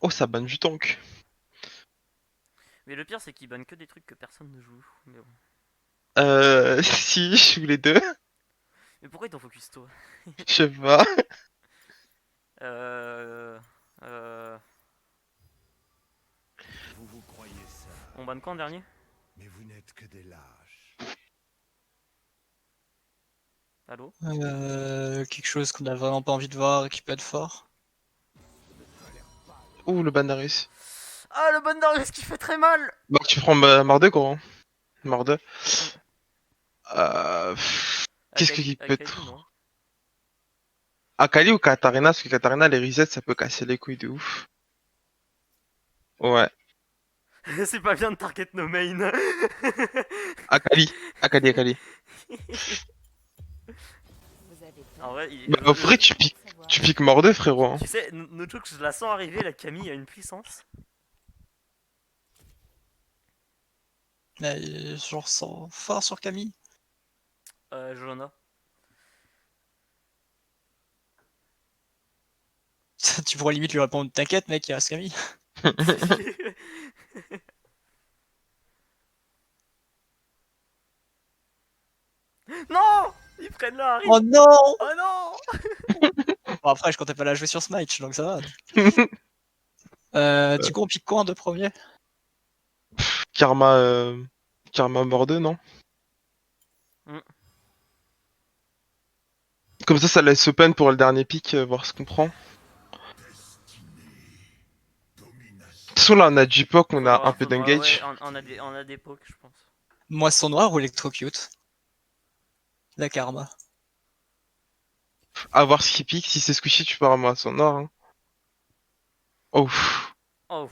Oh, ça banne du tank. Mais le pire, c'est qu'ils bannent que des trucs que personne ne joue. Mais bon. Si, je joue les deux. Mais pourquoi ils t'en focus toi? Je sais pas. Euh. Euh. Vous vous croyez On sage, banne quoi en dernier? mais vous n'êtes que des lâches. Allô? Quelque chose qu'on a vraiment pas envie de voir et qui peut être fort. Ouh, le ban a réussi. Ah, le ban d'Arius qui fait très mal! Bah, tu prends Mordeux, gros. Hein. Mordeux. Mm. Qu'est-ce qui peut Akali, être... non? Akali ou Katarina? Parce que Katarina, les resets, ça peut casser les couilles de ouf. Ouais. C'est pas bien de target no main. Akali. Akali, Akali. En vrai, Bah, au vrai, tu piques Mordeux, frérot. Hein. tu sais, no joke, je la sens arriver, la Camille a une puissance. Genre sans fort sur Camille. Johanna. Tu pourrais limite lui répondre t'inquiète mec, il reste Camille. Non! Ils prennent la Harry! Oh non. Oh non! Bon après je comptais pas la jouer sur Smite donc ça va. Du coup on pique quoi en deux premiers? Karma, Karma Mordeux, non? Mm. Comme ça laisse open pour le dernier pick, voir ce qu'on prend. De toute façon, là, on a du POC, on a un peu Faudra, ouais, d'engage. on a des pokes, je pense. Moisson noire ou électrocute? La karma. À voir ce qui pique. Si c'est squishy, tu peux ramasser son or. Hein. Oh. Oh.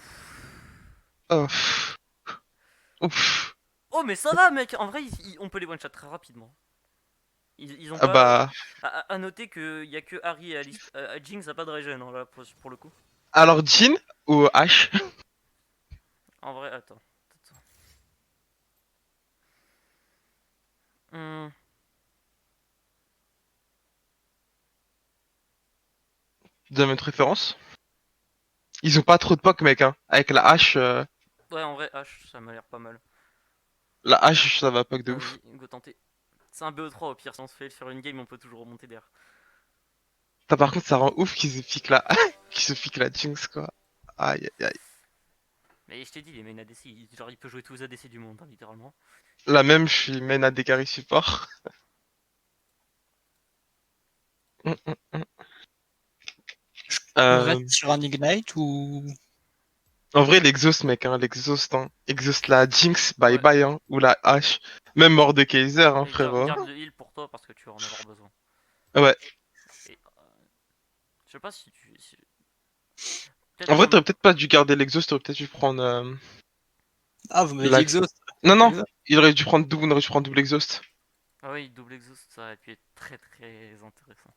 Oh. Ouf. Oh, mais ça va, mec! En vrai, on peut les one-shot très rapidement. Ils ont Ah pas. bah. À noter qu'il y a que Harry et Jinx a pas de regen, hein, là, pour le coup. Alors, Jin ou H? En vrai, attends. Hmm. Donne une préférence. Ils ont pas trop de POC, mec. Hein. Avec la hache, Ouais, en vrai, H, ça m'a l'air pas mal. la hache, ça va POC de ouf. Vas-y, go tenter. C'est un BO3 au pire, si on se fait faire une game, on peut toujours remonter derrière. Ça, par contre, ça rend ouf qu'ils se piquent la, qu'ils se piquent la Jinx, quoi. Aïe, aïe, aïe. Mais je t'ai dit, les main ADC, genre, il peut jouer tous les ADC du monde, hein, littéralement. Là même, je suis main AD carry support. Hum, hum, hum. Reste Euh, sur un ignite ou. En vrai, l'exhaust, mec, hein, l'exhaust, hein. Exhaust la Jinx, bye Ouais. bye, hein. Ou la hache. Même mort de Kaiser, hein, Et frérot. garde le heal pour toi parce que tu vas en avoir besoin. Ouais. Et je sais pas si tu. En Peut-être vrai, prendre. t'aurais peut-être pas dû garder l'exhaust, t'aurais peut-être dû prendre Ah vous m'avez dit la... exhaust. Non, non, il aurait dû prendre double, on aurait dû prendre double exhaust. Ah oui, double exhaust, ça aurait pu être très très intéressant.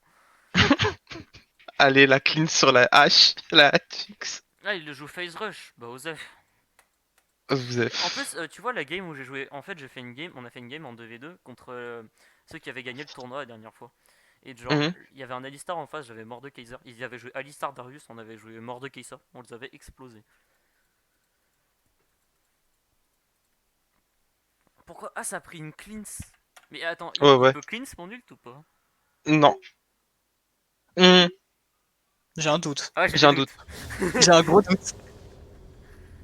Allez, la clean sur la hache, la Jinx. Ah, il le joue phase rush, bah Osef. Vous avez... En plus, tu vois la game où j'ai joué. En fait, j'ai fait une game, on a fait une game en 2v2 contre ceux qui avaient gagné le tournoi la dernière fois. Et genre, Mhm. il y avait un Alistar en face, j'avais Mordekaiser. Ils avaient joué Alistar Darius, on avait joué Mordekaiser, on les avait explosés. Pourquoi? Ah, ça a pris une cleanse. Mais attends, Ouais, il ouais. peut cleanse mon ult ou pas? Non. Hmm, J'ai un doute. Ah ouais, j'ai J'ai des un doute. doutes. J'ai un gros doute.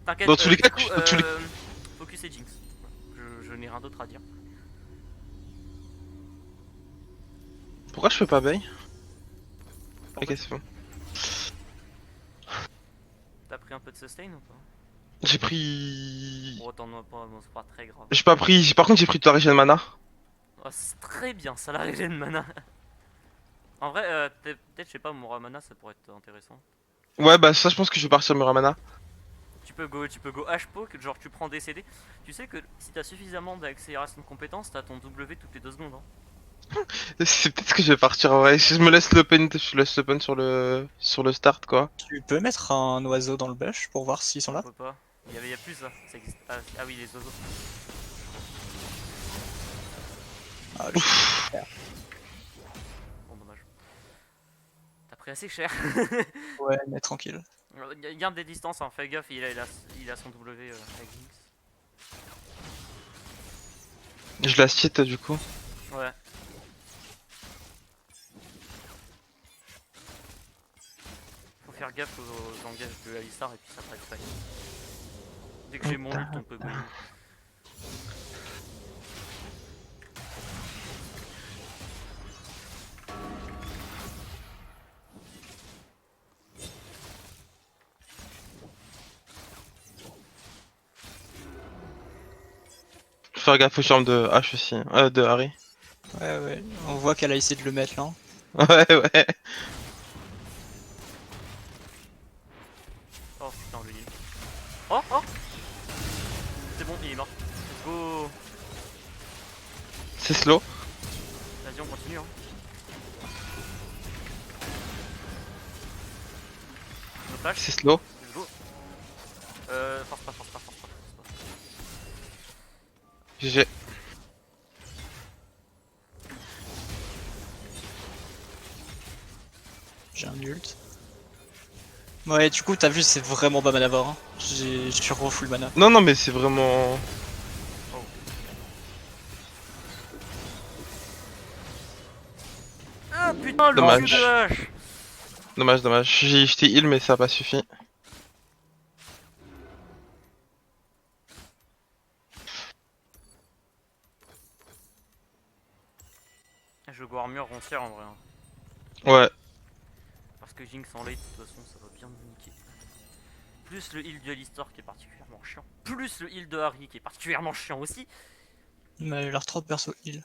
Dans T'inquiète, tous les cas, du coup, dans tous les... focus et Jinx. Je n'ai rien d'autre à dire. Pourquoi je fais pas bail? Ok, Pourquoi tu. c'est bon. T'as pris un peu de sustain ou pas? J'ai pris... Bon, t'en as pas, bon, c'est pas très grave. J'ai pas pris... Par contre, j'ai pris toute la régène mana. Oh, c'est très bien, ça la régène mana. En vrai, peut-être, je sais pas, Muramana, ça pourrait être intéressant. Ouais, bah ça, je pense que je vais partir Muramana. Tu peux go H-poke, genre tu prends DCD. Tu sais que si t'as suffisamment d'accélération de compétences, t'as ton W toutes les 2 secondes. Hein. C'est peut-être que je vais partir, ouais. Je me laisse l'open, je laisse l'open sur le start, quoi. Tu peux mettre un oiseau dans le bush pour voir s'ils sont On là? peut pas. Il y a plus ça. Ça existe. Ah oui, les oiseaux. Ah, Ouf. Bon, dommage. T'as pris assez cher. ouais, mais tranquille. Garde des distances, hein, fais gaffe, il a son W avec Jinx. Je la cite du coup. Ouais. Faut faire gaffe aux engages de Alistar et puis ça va être dès que j'ai mon ult, on peut gagner. Faut faire gaffe aux charmes de H aussi. De Harry. Ouais, ouais. On voit qu'elle a essayé de le mettre là. Ouais, ouais. Oh putain, le heal. Oh, oh. C'est bon, il est mort. Let's go. C'est slow. Vas-y, on continue. Hein. No flash. C'est slow. Let's go. Force pas, force pas, force pas, force pas. GG. J'ai un ult. Ouais, du coup, t'as vu, c'est vraiment bas manavore. Hein. Je suis full mana. Non, non, mais c'est vraiment. Ah putain, le Dommage. Q de H. Dommage, dommage. J'ai jeté heal, mais ça a pas suffi. Je vais go armure roncière en vrai. Hein. Ouais. Parce que Jinx en late, de toute façon, ça va bien me niquer. Plus le heal de Alistar qui est particulièrement chiant. Plus le heal de Harry qui est particulièrement chiant aussi. Il m'a l'air trop perso heal.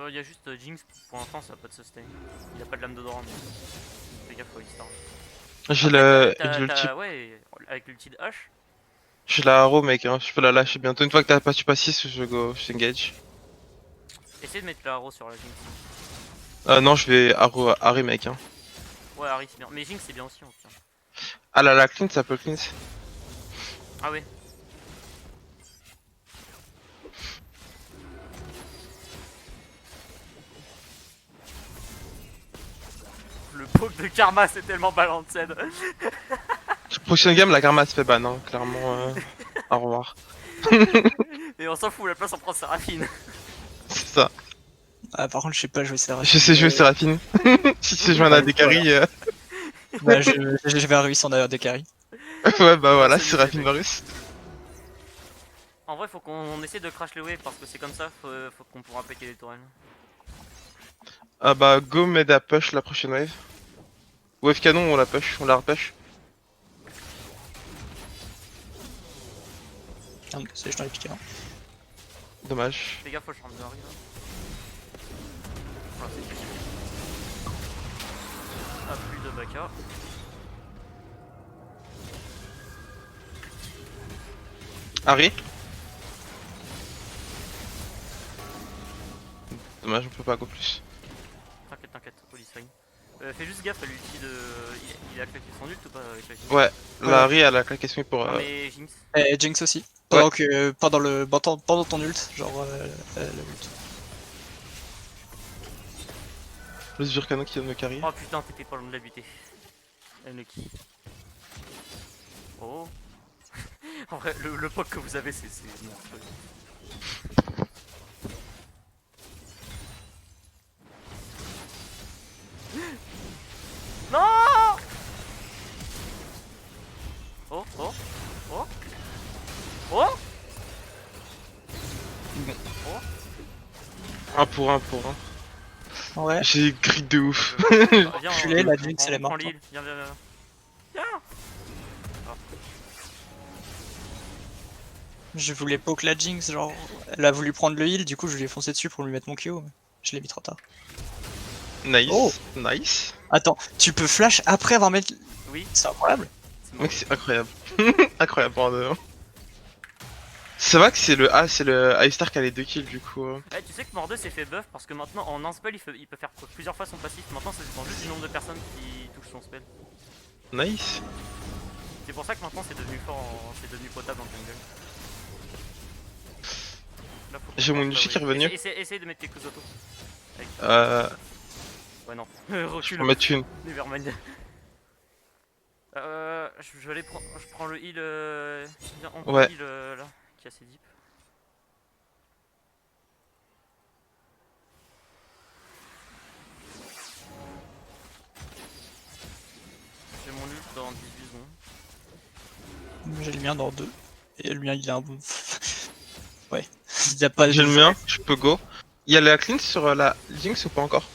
Il y a juste Jinx, pour l'instant, ça a pas de sustain. Il a pas de lame de Doran. Fais gaffe au Alistar. J'ai le. T'as- j'ai l'ulti. Ouais, avec l'ulti de H. J'ai la haro, mec. Hein. Je peux la lâcher bientôt. Une fois que t'as pas tu passes 6, je t'engage. Essaye de mettre la haro sur la Jinx. Non, je vais haro Harry, mec. Hein. Ouais, Harry c'est bien. Mais Jinx c'est bien aussi. Hein, putain. Ah là, la clean, ça peut clean. Ah ouais. Le poke de Karma c'est tellement balanced. Prochaine game, la karma se fait ban, hein. Clairement. Au revoir. Et on s'en fout, la place on prend Seraphine. C'est ça. Ah, par contre, je sais pas jouer Seraphine. Je sais jouer Séraphine. Si c'est jouer un AD carry. Bah, je vais réussir en AD carry. Ouais, bah voilà, c'est Séraphine nickel. Varus. En vrai faut qu'on essaie de crash les waves parce que c'est comme ça, faut qu'on pourra péter les tourelles. Ah bah, go m'aide à push la prochaine wave. Wave canon, on la push, on la repush. Merde, c'est je t'en ai piqué un. Dommage. Fais gaffe au charme de Harry là. Voilà, c'est possible. Ah, plus de Baka. Harry. Dommage, on peut pas go plus. T'inquiète, t'inquiète, police fine. Fais juste gaffe à l'ulti de. Il a claqué son ult ou pas avec la Jinx? Ouais, Ouais. la Harry elle a claqué son pour. Non mais Jinx. Et Jinx aussi. Pendant ton ult, genre le ult. Le Zurkano qui donne le carry. Oh putain, t'étais pas loin de la buter. Unlucky. Oh. En vrai, le poke que vous avez, c'est monstrueux. Non. Oh, oh, oh. Oh. Un pour un. Ouais. J'ai grid de ouf. Viens, Enculé, la Jinx, elle est prends morte. l'île. Viens, viens, viens. Viens. Je voulais poke la Jinx, genre. Elle a voulu prendre le heal, du coup je lui ai foncé dessus pour lui mettre mon KO. Mais je l'ai mis trop tard. Nice, Oh. nice. Attends, tu peux flash après avoir mis. Oui, C'est incroyable. c'est bon. Mec, c'est incroyable. Incroyable, pardon. C'est vrai que c'est le Alistar qui a les 2 kills du coup. Eh, tu sais que Mordeux s'est fait buff parce que maintenant en un spell il peut faire plusieurs fois son passif. Maintenant ça dépend juste du nombre de personnes qui touchent son spell. Nice. C'est pour ça que maintenant c'est devenu fort, c'est devenu potable en jungle. Là, faut qu'on J'ai mon pense, ulti là, qui est ouais. revenu. Essaye de mettre quelques autos. Avec- Ouais, Ouais, non. Je peux Recule. en mettre une. Nevermind. Je vais aller prendre. Je prends le heal. Bien en Ouais. heal là, qui est assez deep. J'ai mon ult dans 18 secondes. J'ai le mien dans 2. Et le mien il a un... ouais. Il a pas... J'ai le mien, je peux go. Il y a la cleanse sur la Jinx ou pas encore?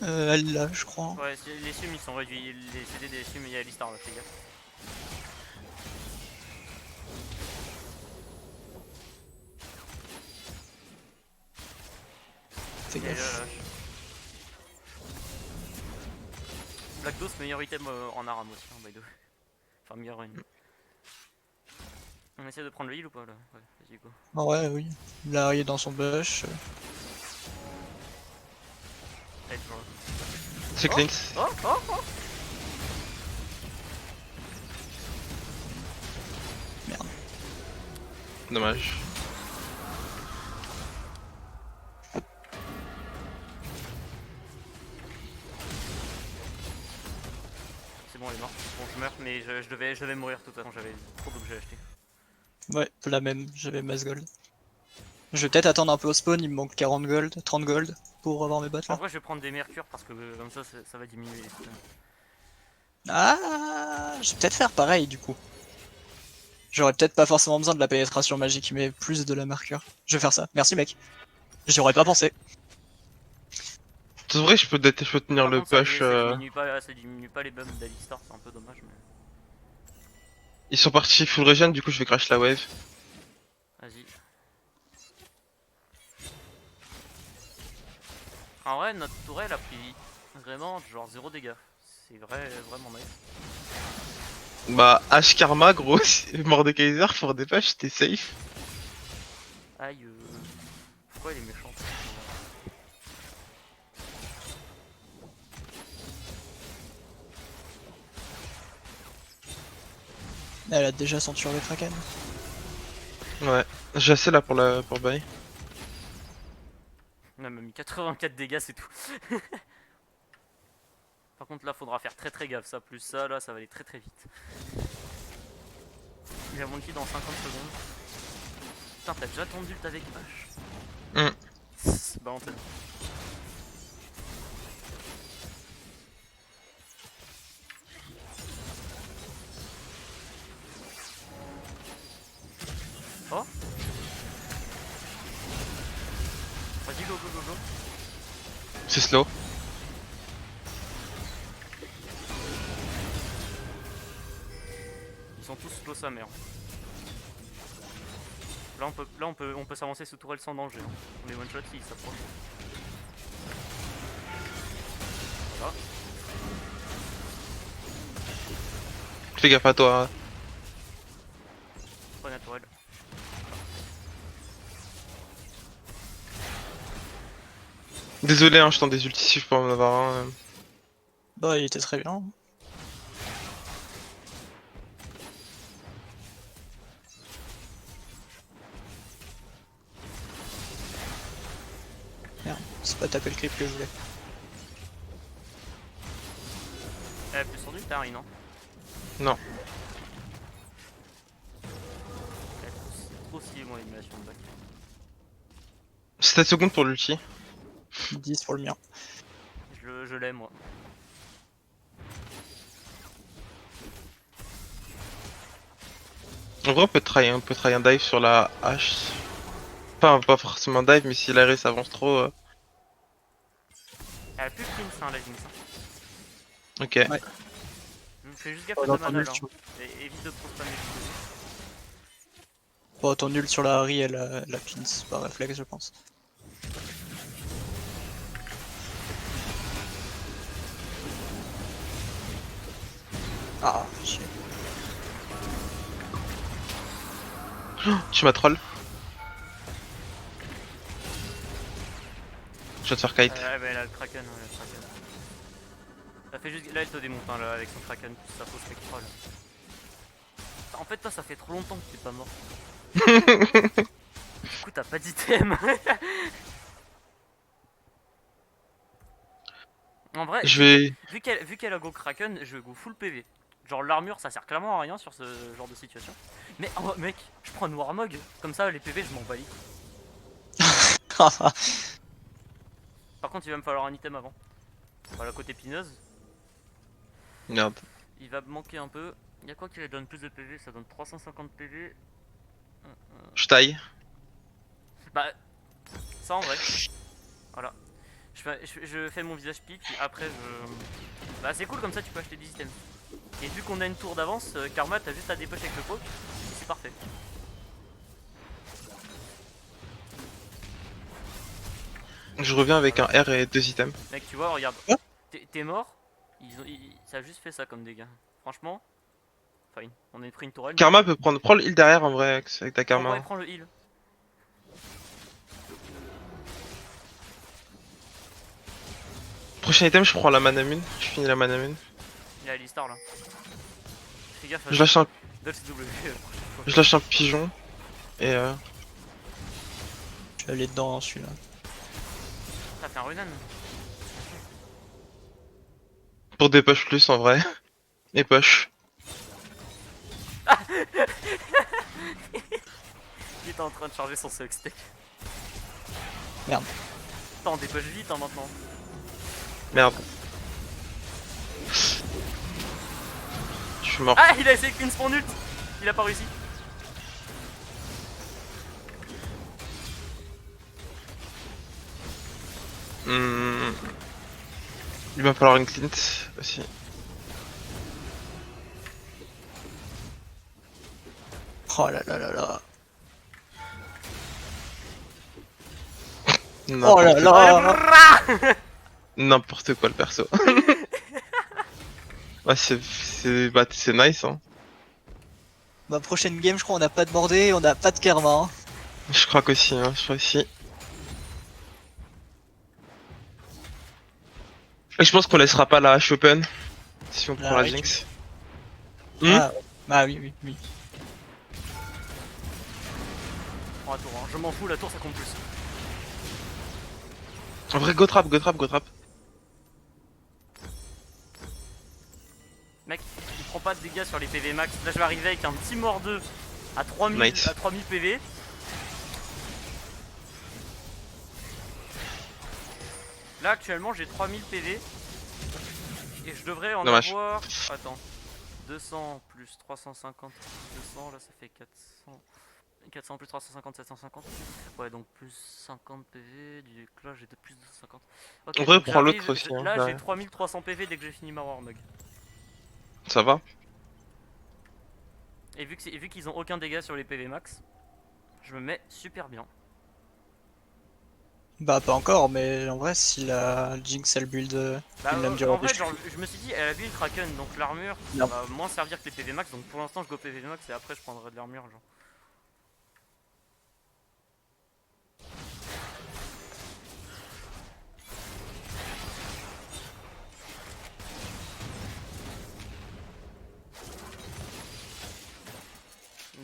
Elle là, je crois. Ouais, les sims ils sont réduits. Les CD des sims, il y a Alistar là, fais gaffe. Fais Et là, gaffe. là, Black Dose, meilleur item en aram aussi, hein, by the way. Enfin, meilleur ennemi. On essaie de prendre le heal ou pas là? Ouais, vas-y, go. Ah ouais, oui. Là, il est dans son bush. Allez, toujours là. C'est Oh. cleanse. Oh, oh, oh! Merde. Dommage. C'est bon, elle est morte. Bon, je meurs, mais je devais mourir de toute façon, j'avais trop d'objets à acheter. Ouais, la même, j'avais mass gold. Je vais peut-être attendre un peu au spawn, il me manque 40 gold, 30 gold pour avoir mes bottes En là. vrai, je vais prendre des mercures parce que comme ça va diminuer les stuns. Ah, je vais peut-être faire pareil du coup. J'aurais peut-être pas forcément besoin de la pénétration magique, mais plus de la marqueur. Je vais faire ça. Merci mec. J'y aurais pas pensé. C'est vrai, je peux tenir Par le contre, ça, push. ça diminue pas les bums d'Alistar, c'est un peu dommage, mais. Ils sont partis full regen, du coup je vais crash la wave. Vas-y. En vrai, notre tourelle a pris vraiment genre 0 dégâts. C'est vraiment nice. Bah, H Karma, gros, Mordekaiser, pour des push, t'es safe. Aïe. Pourquoi il est méchant? Elle a déjà ceinture de Kraken. Ouais, j'ai assez là pour buy. On a même mis 84 dégâts, c'est tout. Par contre, là, faudra faire très gaffe. Ça, plus ça, là, ça va aller très vite. Il a mon kill dans 50 secondes. Putain, t'as déjà ton ult avec H. Bah, on t'aide. Oh. Vas-y, go. C'est slow. Ils sont tous slow sa mère. Là, on peut s'avancer sous tourelle sans danger. Hein. On est one shot s'ils s'approchent. Voilà. Fais gaffe à toi. Prenez la tourelle. Désolé, hein, je tente des ultis si je peux en avoir un. Bah, il était très bien. Merde, c'est pas taper le creep que je voulais. Plus sur du Tari, non? Non. C'est trop stylé, mon animation de back. 7 secondes pour l'ulti. 10 pour le mien. Je l'aime, moi. En vrai, on peut try un dive sur la hache. Enfin, pas forcément dive, mais si la race avance trop. Elle a plus de cleanse, hein, la Jinx. Ok. Ouais. Fais juste gaffe Oh, à dans ta ton mana, ult, là. tu vois. Et évite de trop spammer. Bon, ton ult sur la Harry, elle a pins par réflexe, je pense. Ah, chier. Tu m'as troll. Je vais te faire kite. Bah, elle a le Kraken, ouais, le Kraken. Ça fait juste... Là, elle te démonte, hein, là, avec son Kraken, sa fausse spectrale. En fait, toi, ça fait trop longtemps que t'es pas mort. Du coup, t'as pas d'item. En vrai, Je vais. vu qu'elle a go Kraken, je go full PV. Genre l'armure ça sert clairement à rien sur ce genre de situation. Mais oh, mec, je prends une Warmog, comme ça les PV je m'en bats les couilles. Par contre il va me falloir un item avant. Voilà côté épineuse, Merde. il va me manquer un peu. Il y a quoi qui donne plus de PV? Ça donne 350 PV. Je taille. Bah ça en vrai. Voilà. Je fais mon visage pique, puis après je... Bah c'est cool comme ça tu peux acheter des items. Et vu qu'on a une tour d'avance, Karma t'as juste à dépocher avec le poke, et c'est parfait. Je reviens avec un R et 2 items. Mec tu vois, regarde, Quoi t'es mort, ça a juste fait ça comme dégâts. Franchement, fine. On a pris une tourelle. Karma peut prendre. Prends le heal derrière en vrai avec ta En Karma. vrai, prends le heal. Prochain item, je prends la Manamune. Je finis la Manamune. Il y a Alistar là. Fais gaffe, Je lâche un, Dodge W. je lâche un pigeon. Et Je vais aller dedans celui-là. Ça fait un Runan. pour des push plus en vrai. Et push. Il était en train de charger son Suckstack. Merde. Attends, dépêche vite hein, maintenant. Merde. Je suis mort. Ah, il a essayé de clean son ult. Il a pas réussi. Il va falloir une Clint aussi. Oh là là là là. Oh N'importe là quoi. là. N'importe quoi le perso. Ouais, c'est nice hein. Bah prochaine game, je crois on a pas de bordée, on a pas de Karma. Hein. Je crois qu'aussi, hein, je crois aussi. Et je pense qu'on laissera pas la hache open si on prend la oui, Jinx. Ah, bah oui, oui, oui. Prends la tour, hein. Je m'en fous, la tour ça compte plus. En vrai, go trap, go trap, go trap. Mec, il prend pas de dégâts sur les PV max. Là je vais arriver avec un petit mort 2 à 3000, Nice. à 3000 PV. Là actuellement j'ai 3000 PV. Et je devrais en Dommage. avoir... Attends. 200 plus 350 200, là ça fait 400. 400 plus 350, 750. Ouais, donc plus 50 PV. Du coup, là j'ai de plus de 250. Ok, En vrai, donc prends l'autre j'arrive- aussi, hein, Là j'ai derrière. 3300 PV dès que j'ai fini ma Warmog. Ça va? Et vu qu'ils ont aucun dégât sur les PV max, je me mets super bien. Bah pas encore, mais en vrai si la Jinx elle build Bah, une lame du en vrai, repêche. genre, je me suis dit, elle a vu le Kraken, donc l'armure ça Non. va moins servir que les PV max. Donc pour l'instant, je go PV max et après, je prendrai de l'armure. Genre.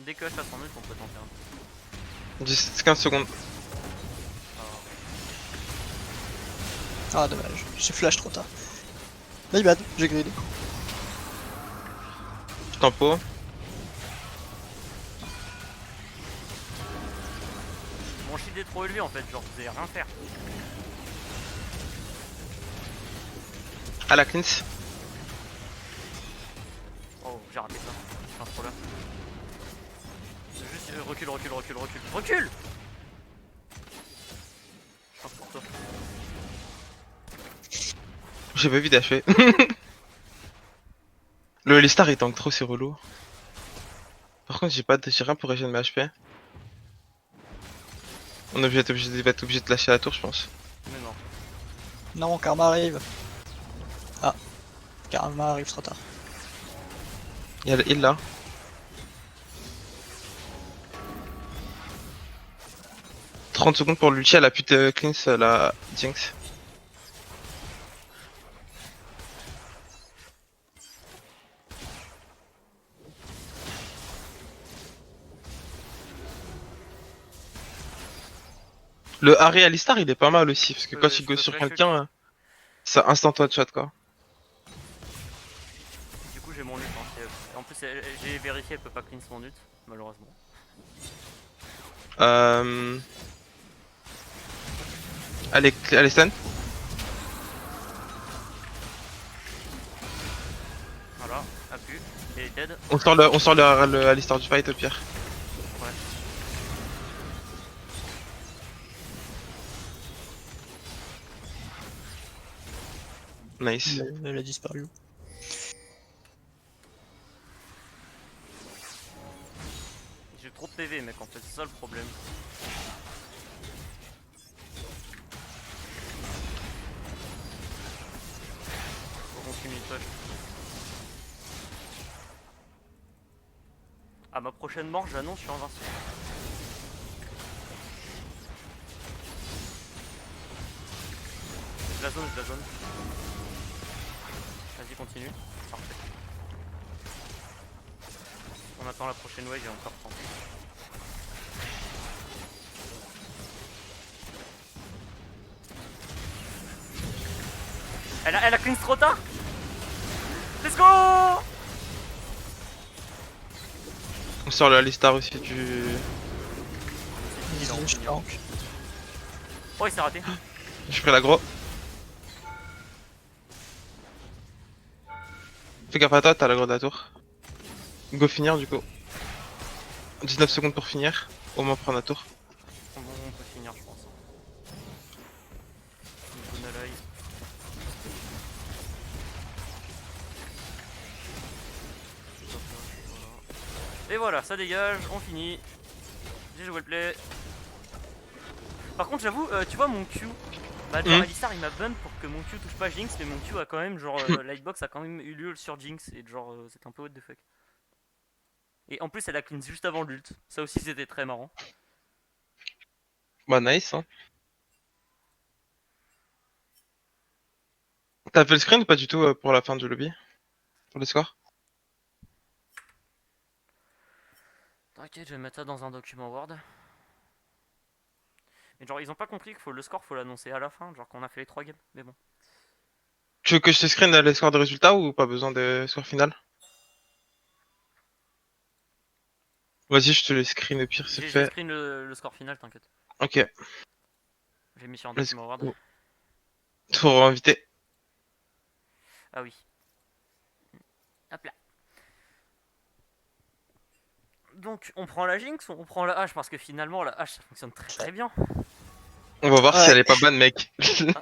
Dès que je fasse son ult, on peut tenter un. 10-15 secondes. Ah dommage, j'ai flash trop tard. My bad, j'ai grid. Tempo. Mon shield est trop élevé en fait, genre, vous allez rien faire. À la cleanse. Oh, j'ai raté ça. Je suis un trop là. Juste recule, recule, recule, recule. Recule! Je pense pour toi. J'ai pas vu d'HP. Le Alistar il tank trop, c'est relou. Par contre, j'ai rien pour régénérer mes HP. On va être obligé de lâcher la tour, je pense. Mais non. Non, Karma arrive. Ah, Karma arrive trop tard. Il y a le heal là. « 30 secondes pour l'ulti, elle a pu te cleanse la Jinx. Le Harry Alistar il est pas mal aussi, parce que quand Je il go peux sur flash quelqu'un, Ça instant one shot quoi. Du coup, j'ai mon ult. Hein, en plus, j'ai vérifié, elle peut pas cleanse mon ult, malheureusement. Allez stun. Voilà, a pu. Et dead. On sort le Alistar du fight au pire. Ouais. Nice. Elle a disparu. J'ai trop de PV, mec, en fait, c'est ça le problème. Faut qu'on finisse push. À ma prochaine mort, j'annonce, je suis invincible. Je la zone, je la zone. Vas-y, continue. Parfait. On attend la prochaine wave, j'ai encore 30. Elle a cleanse trop tard. Let's go. On sort le Alistar aussi du. Il est en Je finir. tank. Oh, il s'est raté. J'ai pris l'aggro. Fais gaffe à toi, t'as l'aggro de la tour. Go finir du coup. 19 secondes pour finir. Au moins prendre la tour. On peut finir, je pense. Une bonne à l'œil. Et voilà, ça dégage, on finit. J'ai joué le play. Par contre, j'avoue, tu vois mon Q. Bah, genre, Alistar il m'a bun pour que mon Q touche pas Jinx, mais mon Q a quand même, genre, Lightbox a quand même eu lieu sur Jinx, et genre, c'est un peu what the fuck. Et en plus, elle a cleanse juste avant l'ult. Ça aussi, c'était très marrant. Bah nice hein. T'as fait le screen ou pas du tout pour la fin du lobby? Pour les scores? T'inquiète, je vais mettre ça dans un document Word. Mais genre, ils ont pas compris qu'il faut le score, faut l'annoncer à la fin, genre qu'on a fait les 3 games. Mais bon. Tu veux que je te screen les scores de résultats ou pas besoin de score final? Vas-y, je te les screen au pire, c'est J'ai fait. screen le score final, t'inquiète. Ok, J'ai mis sur un let's document Word. go. Faut inviter. Ah oui. Hop là. Donc, on prend la Jinx ou on prend la hache? Parce que finalement, la hache ça fonctionne très très bien. On va voir si Ouais. elle est pas bonne, mec.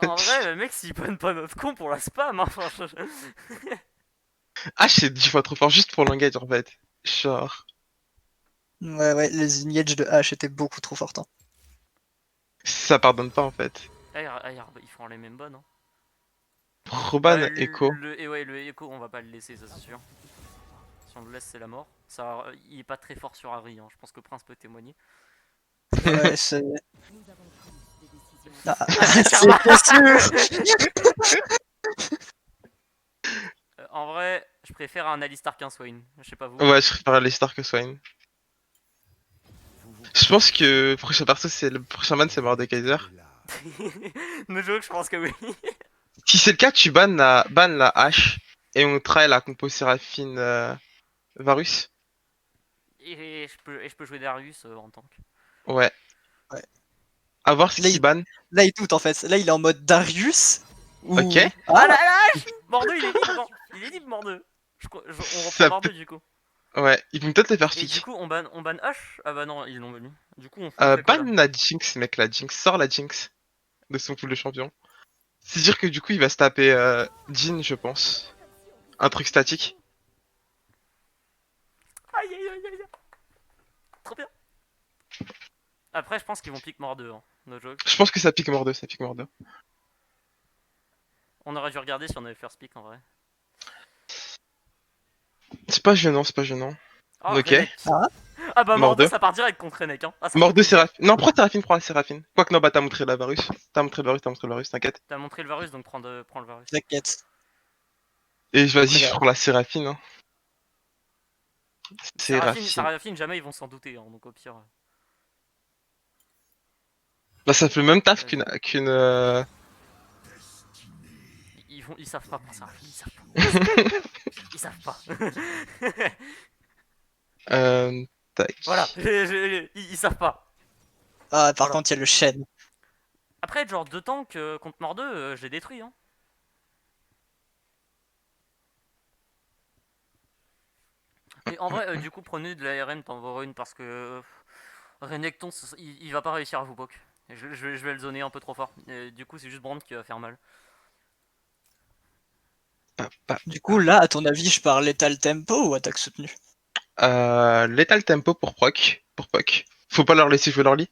En vrai, le mec, s'il bonne pas notre con pour la spam, hein. Ah, c'est 10 fois trop fort juste pour l'engage en fait. Genre. Ouais, les engages de H étaient beaucoup trop forts. Hein. Ça pardonne pas en fait. Ils font les mêmes bonnes. Hein. Roban, Echo. Et ouais, le Echo, on va pas le laisser, ça c'est sûr. Si on le laisse, c'est la mort. Ça, il est pas très fort sur Harry, hein. Je pense que Prince peut témoigner. Ouais, c'est. Ah, Karma. c'est pas sûr. En vrai, je préfère un Alistar qu'un Swain. Je sais pas vous. Ouais, je préfère les stars que Swain. Je pense que le prochain perso, c'est le prochain ban, c'est Mordekaiser. No joke, je pense que oui. Si c'est le cas, tu ban la hache et on try la compo Séraphine Varus. Et je peux jouer Darius en tank. Ouais. Ouais. À voir ce Là, qu'il ban. Là, il doute en fait. Là, il est en mode Darius. Ou... Ok. Ah Ah, la hache. Mordeux, il est libre. Il est libre, Mordeux. On reprend Ça Mordeux du coup. Ouais, ils vont peut-être le faire Et du stick. coup, on ban H. Ah bah non, ils l'ont banni. Du coup, on fait quoi Ban là? la Jinx, mec, la Jinx. Sors la Jinx de son pool de champion. C'est dire que du coup, il va se taper Jhin, je pense. Un truc statique. Aïe aïe aïe aïe. Trop bien. Après, je pense qu'ils vont pick Mordeux. Hein. No joke. Je pense que ça pique mort ça pique mort On aurait dû regarder si on avait first pick en vrai. C'est pas gênant, c'est pas gênant. Oh, Ok. Renek. ah, Ah bah Mordeux, Mordeux. ça part direct contre Renek. Hein. Ah, ça Mordeux, fait plaisir. Séraphine. Non, prends Séraphine, prends la Séraphine. Quoique non, bah t'as montré la Varus. T'as montré le Varus, t'inquiète. T'as montré le Varus, donc prends le Varus. t'inquiète. Et vas-y, Après, je prends la Séraphine. Hein. Séraphine. Seraphine, jamais ils vont s'en douter. Hein, donc au pire. Bah ça fait le même taf Vas-y. qu'une ils savent pas penser à rien, ils savent pas. Ils savent pas. Tac. Voilà, ils savent pas. Ah, par Voilà. contre, il y a le chêne. Après, genre 2 tanks contre Mordeux, je l'ai détruit. Hein. Mais en vrai, du coup, prenez de la RN pour une parce que Renekton, il va pas réussir à vous poke. Je vais le zoner un peu trop fort. Et du coup, c'est juste Brand qui va faire mal. Du coup, là, à ton avis, je pars Lethal Tempo ou attaque soutenue? Lethal tempo pour proc. Pour poc. Faut pas leur laisser jouer leur lit.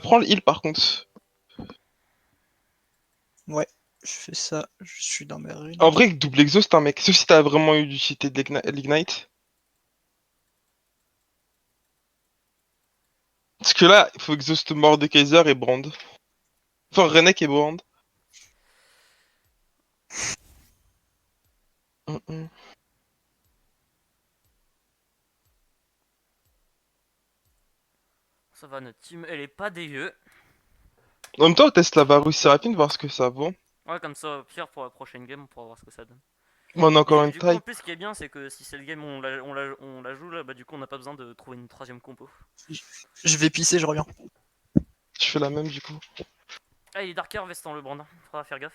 Prends le heal par contre. Ouais, je fais ça, je suis dans mes runes. En vrai, double exhaust, hein, mec. Sauf si t'as vraiment eu l'utilité de l'ignite. Parce que là, il faut exhaust mort de Kaiser et Brand. Enfin, Renek et Brand. Mm. Ça va, notre team, elle est pas dégueu. En même temps, on teste la Varus Seraphine, voir ce que ça vaut. Ouais, comme ça, au pire, pour la prochaine game, on pourra voir ce que ça donne. On a encore Et une du coup, en taille. plus, ce qui est bien, c'est que si c'est le game où on la joue là, bah du coup, on n'a pas besoin de trouver une troisième compo. Je vais pisser, je reviens. Je fais la même du coup. Ah, il est Darker Vestan le Brandin, faudra faire gaffe.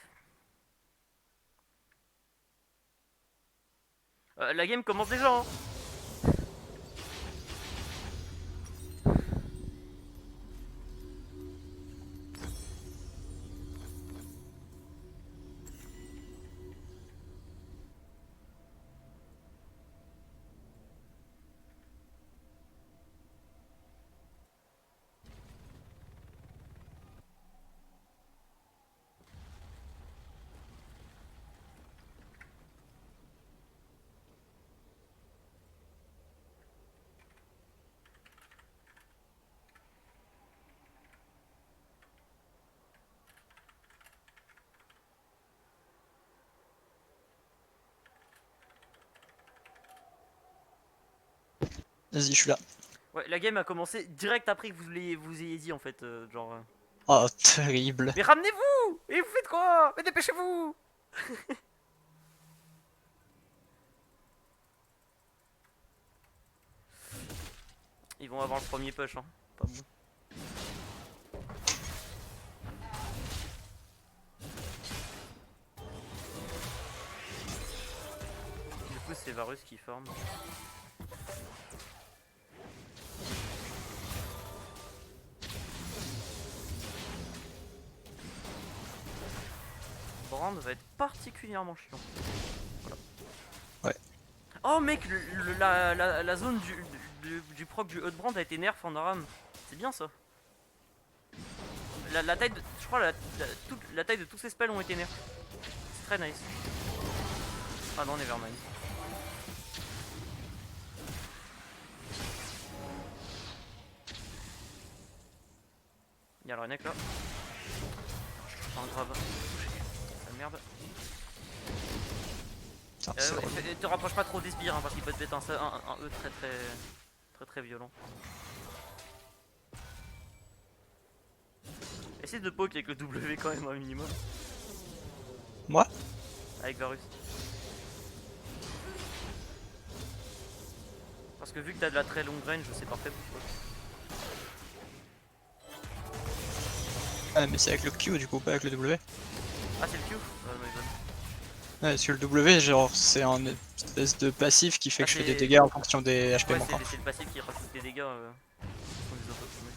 La game commence déjà, hein. Vas-y, je suis là. Ouais, la game a commencé direct après que vous ayez dit en fait, genre. Oh, terrible. Mais ramenez-vous! Et vous faites quoi? Mais dépêchez-vous! Ils vont avoir le premier push, hein. Pas bon. Du coup, c'est Varus qui forme. Brand va être particulièrement chiant. Voilà. Ouais. Oh mec, la zone du proc du Hotbrand a été nerf en Aram. C'est bien ça. La taille de. Je crois la taille de tous ces spells ont été nerfs. C'est très nice. Ah non, nevermind. Y'a le Renek là. Enfin, grave. La merde. Putain, c'est relou. Te rapproche pas trop des sbires hein, parce qu'il peut te mettre un E très violent. Essaye de poke avec le W quand même un minimum. Moi? Avec Varus. Parce que vu que t'as de la très longue range, c'est parfait pour toi. Ah, mais c'est avec le Q du coup, pas avec le W. Ah, c'est le Q? My bad. Ouais, parce que le W, genre, c'est un espèce de passif qui fait Ah, que je fais des c'est- dégâts en fonction des HP Ouais, manquants. c'est le passif qui rajoute des dégâts. Sur des auto-sommets.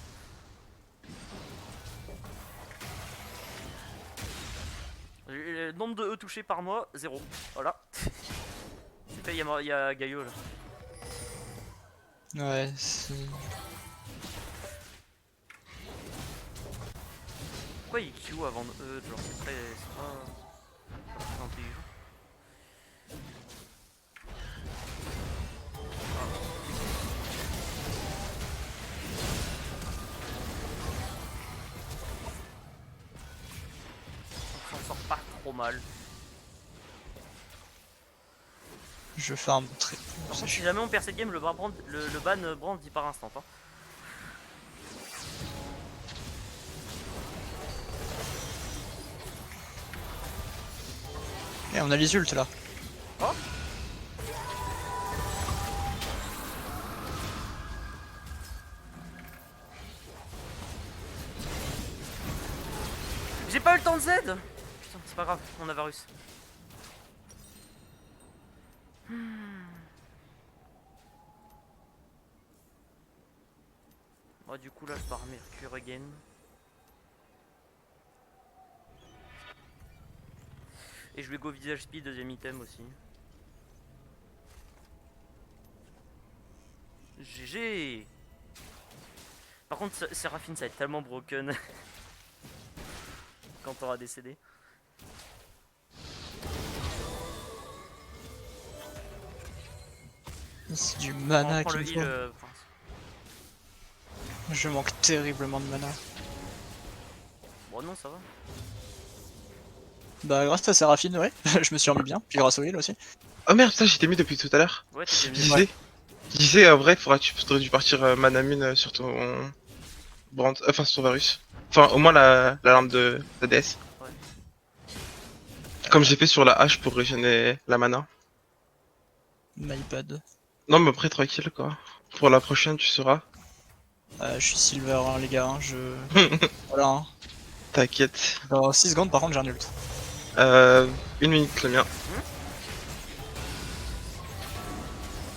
Le nombre de E touchés par mois, 0. Voilà. C'est fait, il y a Gaio là. Ouais, c'est... Pourquoi il Q avant E? Genre, c'est pas très intelligent. On s'en sort pas trop mal. Je farm très... Par contre, si jamais on perd cette game, le ban Brand dit par instant. Hein. Et on a les ults là. J'ai pas eu le temps de Z. Putain, c'est pas grave, on a Varus. Bon, du coup là je pars Mercure again. Et je vais go visage speed, deuxième item aussi. GG. Par contre Séraphine ça va être tellement broken quand t'auras décédé. C'est du On mana prend qu'il le me heal. faut. Je manque terriblement de mana. Bon non ça va. Bah grâce à Séraphine, ouais, je me suis remis bien, puis grâce au heal aussi. Oh merde, ça j'étais mis depuis tout à l'heure. Ouais t'étais Je venu. disais, je disais, en vrai, faudrait dû partir Manamune sur ton Brand, enfin sur ton Varus. Enfin, au moins la lampe de la DS. Ouais. Comme j'ai fait sur la hache pour régénérer la mana. My bad. Non, mais après, tranquille quoi. Pour la prochaine, tu sauras. Je suis silver, hein, les gars, hein, je... Voilà, hein. T'inquiète. Dans 6 secondes, par contre, j'ai un ult. 1 minute le mien.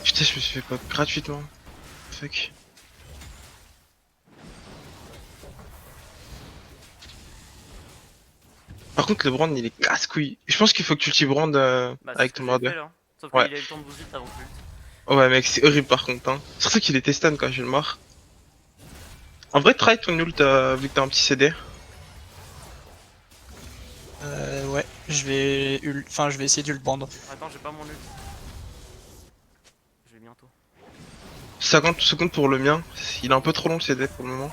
Putain, je me suis fait pop gratuitement. Fuck. Par contre, le brand il est casse-couille. Je pense qu'il faut que tu le brand Bah, c'est avec ce que ton j'ai mordeur. fait, là. Sauf Ouais. qu'il a eu le temps de vous ult avant que l'ult. Oh ouais, mec, c'est horrible par contre. Hein. Surtout qu'il était stun quand je le mort. En vrai, try ton ult vu que t'as un petit CD. Ouais, je vais enfin, je vais essayer de le prendre. Attends, j'ai pas mon ult. Je vais bientôt. 50 secondes pour le mien. Il est un peu trop long le CD pour le moment.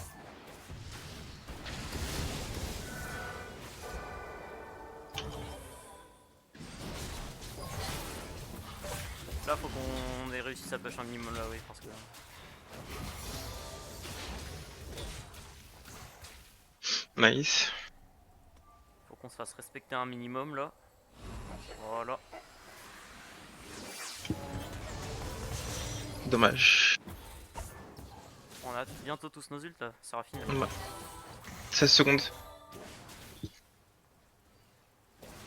Là, faut qu'on ait réussi sa push un minimum là, oui, parce que. Nice. Faut qu'on se fasse respecter un minimum là. Voilà. Dommage. On a bientôt tous nos ults là. Séraphine. Ouais. 16 secondes.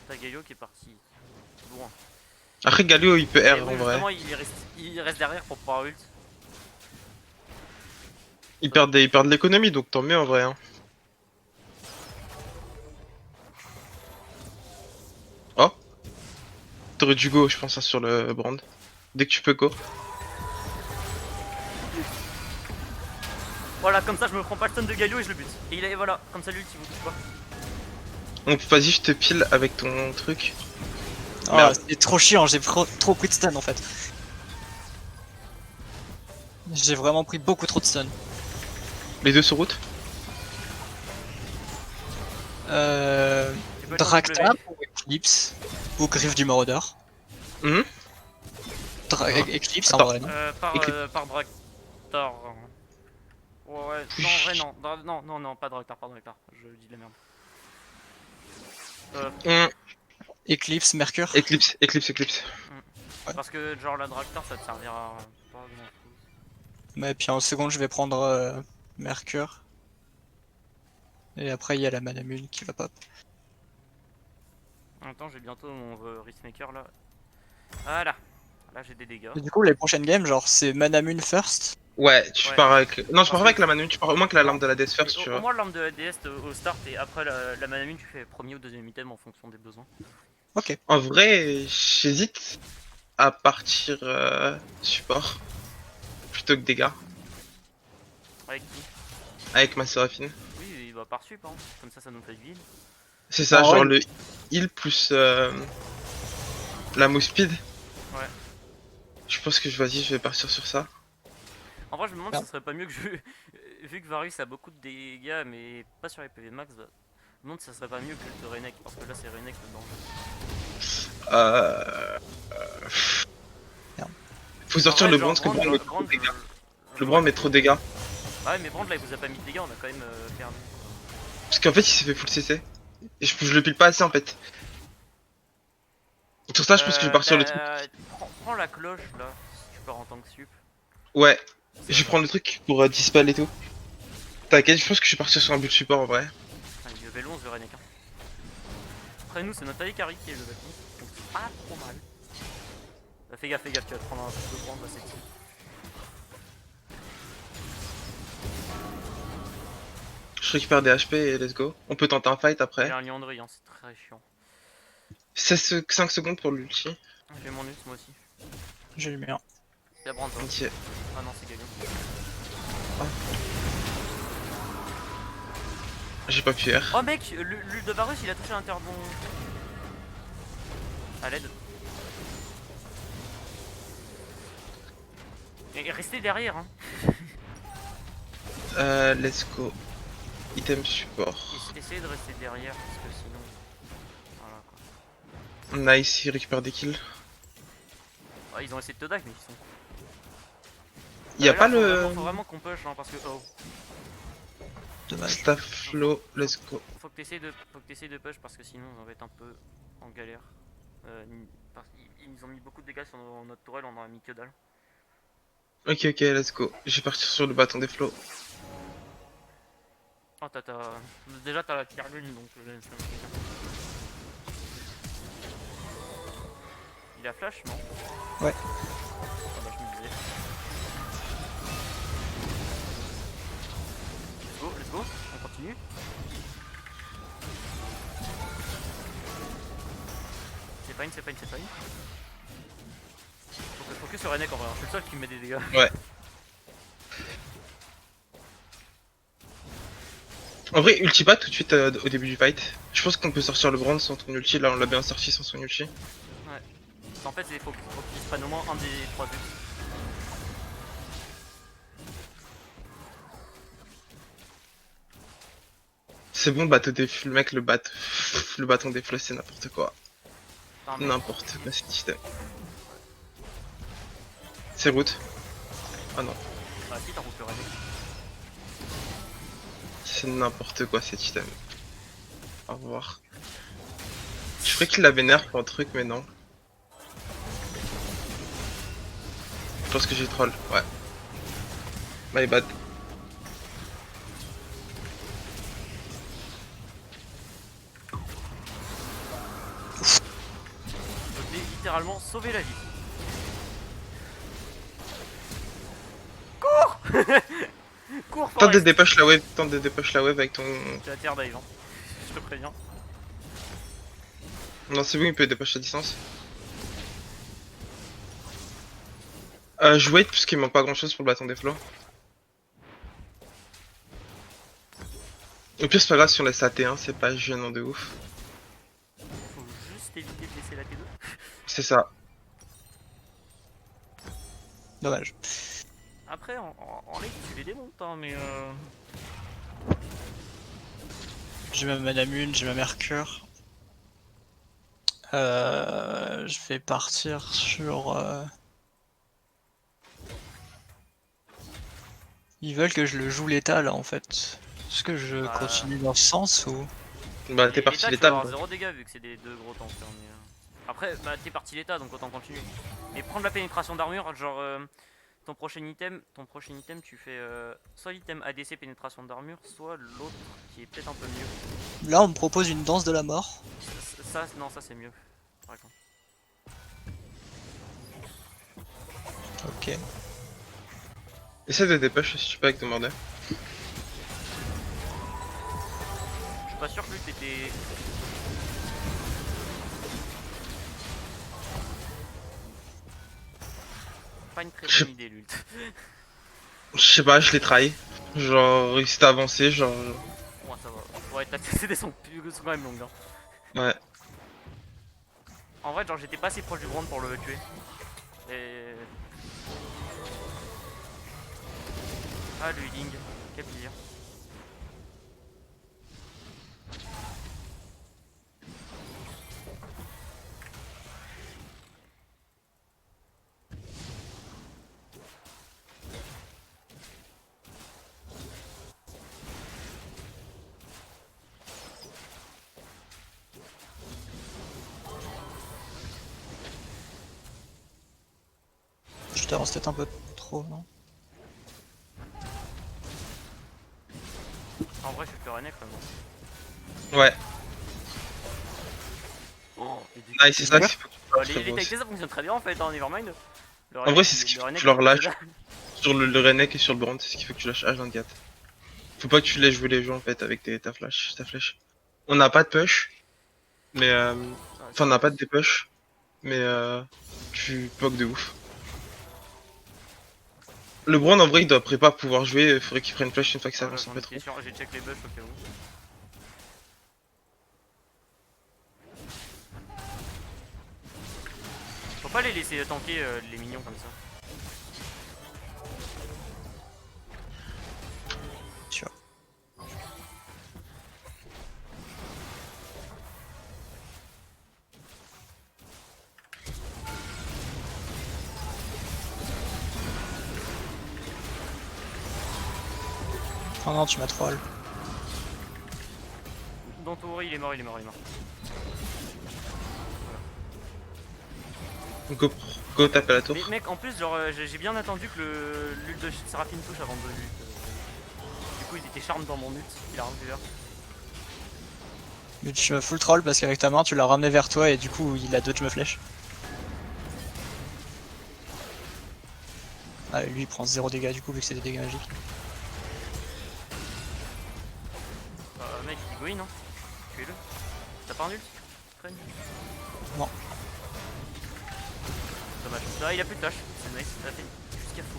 T'as Gaio qui est parti loin. Après, Galio il peut Et R oui, en vrai. justement, il reste derrière pour pouvoir ult. Ils perdent de l'économie donc tant mieux en vrai. Hein. Oh. T'aurais dû go, je pense, ça, sur le brand. Dès que tu peux go. Voilà, comme ça je me prends pas le stun de Galio et je le bute. Et il est, voilà, comme ça l'ult il vous touche pas. Donc vas-y, je te pile avec ton truc. Oh, Merde. c'est trop chiant, j'ai trop pris de stun en fait. J'ai vraiment pris beaucoup trop de stun. Les deux sur route. Tu peux le Draktar W. ou Eclipse ou Griffe du Maraudeur. Mhm. Eclipse en Attends. vrai, non? Par Draktar. Ouais, non, en vrai, non. Non, pas Draktar, je dis de la merde. Eclipse, Mercure. Eclipse. Ouais. Parce que, genre, la Draktar ça te servira pas grand chose. Mais puis en seconde, je vais prendre Mercure. Et après, il y a la Manamune qui va pop. En même temps, j'ai bientôt mon Riftmaker là. Voilà. Là, j'ai des dégâts. Et du coup, les prochaines games, genre, c'est Manamune first. Ouais, tu Ouais. pars avec. Non, tu pars Parce pas avec que- la Manu, tu pars au moins que la lampe de la Death First, tu Au vois. moins, l'arme de la DS au start et après la Manamune, tu fais premier ou deuxième item en fonction des besoins. Ok. En vrai, j'hésite à partir support plutôt que dégâts Avec qui? avec ma Séraphine. Oui, il va par sup, hein. Comme ça nous fait du heal. C'est ça, Ah genre ouais. le heal plus la move speed. Ouais. Je pense que je vais partir sur ça. En vrai, je me demande Merde. si ce serait pas mieux que je. Vu que Varus a beaucoup de dégâts, mais pas sur les PV max, je me demande si ça serait pas mieux que le de Renek. Parce que là, c'est Renek le danger. Faut sortir En vrai, le genre, brand parce que le brand met trop Brand, de dégâts. je- Le brand met trop de dégâts. Ouais, mais Brand là, il vous a pas mis de dégâts, on a quand même perdu. Parce qu'en fait, il s'est fait full CC. Et je le pile pas assez en fait. ça, je pense que je vais partir le truc. Prends la cloche là, si tu pars en tant que sup. Ouais, Ça je vais va. prendre le truc pour dispel et tout. T'inquiète, je pense que je vais partir sur un build support en vrai. Ah, il est level 11 le Renekton. Après nous c'est notre Alikari qui est level 11, donc c'est pas trop mal. Fais gaffe, tu vas te prendre un coup de prendre, c'est ici. Je récupère des HP et let's go. On peut tenter un fight Il y après. a un lion de riz, hein, c'est très chiant. 5 secondes pour l'ulti. J'ai mon ult moi aussi. J'ai le mien. Il y a Brand. Ok. Ah non, c'est Galion. J'ai pas pu R. Oh mec, l'ult de Varus il a touché un turbon. À l'aide. Et restez derrière hein. Let's go. Item support. Essayez de rester derrière parce que sinon. Voilà quoi. Nice, il récupère des kills. Ah, ils ont essayé de te dive mais ils sont. Y'a Là, pas faut vraiment qu'on push hein, parce que. Oh. Dommage. staff flow, let's go. Faut que t'essayes de push parce que sinon on va être un peu en galère. Ils nous ont mis beaucoup de dégâts sur notre tourelle, on en a mis que dalle. Ok, let's go. Je vais partir sur le bâton des flots. Oh déjà t'as la tier lune donc il a flash non? Ouais. Ah bah je me disais. Let's go, on continue. C'est pas une. Faut que sur Renek en vrai, hein. Je suis le seul qui me met des dégâts. Ouais. En vrai, ulti pas tout de suite au début du fight. Je pense qu'on peut sortir le brand sans ton ulti. Là, on l'a bien sorti sans son ulti. En fait, faut qu'ils se prennent au moins un des 3 buts. C'est bon, bateau des le mec, le bâton des flots, c'est n'importe quoi. Enfin, mais- N'importe quoi, cet item. C'est route. Ah non, Bah si, t'en routes le Renek. c'est n'importe quoi cet item. Au revoir. Je ferais qu'il la vénère pour un truc, mais non. Je pense que j'ai troll, ouais. My bad. Je l'ai littéralement sauvé la vie. Cours Cours Tente de Forest. dépêche la wave avec ton... J'ai la terre dive, hein. Je te préviens. Non, c'est bon, il peut dépêcher à distance. Je wait parce qu'il manque pas grand chose pour le bâton des flots. Au pire, c'est pas grave si on laisse la T1, c'est pas gênant de ouf. Faut juste éviter de laisser la T2. C'est ça. Dommage. Après, en late, tu les démontes, hein, mais J'ai ma Manamune, j'ai ma Mercure. Je vais partir sur... Ils veulent que je le joue l'état là en fait. Est-ce que je Bah. continue dans ce sens ou... Bah, t'es parti l'état, tu vas l'étal. avoir 0 dégâts vu que c'est des deux gros tanks. Hein, mais, après, bah, t'es parti l'état donc autant continuer. Et prendre la pénétration d'armure, genre ton prochain item, tu fais soit l'item ADC pénétration d'armure, soit l'autre qui est peut-être un peu mieux. Là on me propose une danse de la mort. Non, ça c'est mieux. Par exemple. Ok. Essaie de dépêcher si tu peux avec ton mordeur. Je suis pas sûr que lui t'étais. Pas une très Je- bonne idée l'ult. Je sais pas, je l'ai trahi. Genre, il s'est avancé, genre... Ouais, ça va. Ouais, ta TCD sont quand même longues. Hein. Ouais. En vrai, genre j'étais pas assez proche du Brand pour le tuer. Et. Ah, le healing. Quel plaisir. Je t'avance peut-être un peu trop, non? En vrai, je suis plus René quand même. Ouais, Oh, et du nice, c'est ça qu'il faut que tu bah, fasses, les frérot. TT ça fonctionne très bien en fait, hein, Nevermind. Le En vrai, c'est ce qu'il le faut que Renek, tu leur il lâches. fait ça. Sur le Renek et sur le Brand, c'est ce qu'il faut que tu lâches H24. Faut pas que tu laisses jouer les jeux en fait avec ta flash, ta flèche. On n'a pas de push, mais enfin on n'a pas de dépush, mais tu poke de ouf. Le Brand en vrai il doit prépa pouvoir jouer, il faudrait qu'il prenne flash une fois que ça Voilà, avance un j'en peu étais trop. sûr, j'ai check les buffs au cas où. Faut pas les laisser tanker les mignons comme ça. Tu vois. Oh non, tu m'as troll. Dans Touri, il est mort, il est mort, il est mort. Go taper la tour. Mais mec, en plus, genre, j'ai bien attendu que l'ult de Seraphine touche avant de l'ult. Du coup, il était charme dans mon ult, il a rendu là. Mais tu me full troll parce qu'avec ta main tu l'as ramené vers toi et du coup il a dodge me flèche. Ah, lui il prend 0 dégâts du coup vu que c'est des dégâts magiques. Mec, il go in, hein. Tuez-le. T'as pas un ult Traîne. Non. Dommage. Ah, il a plus de flash, c'est nice, ça fait jusqu'à fou.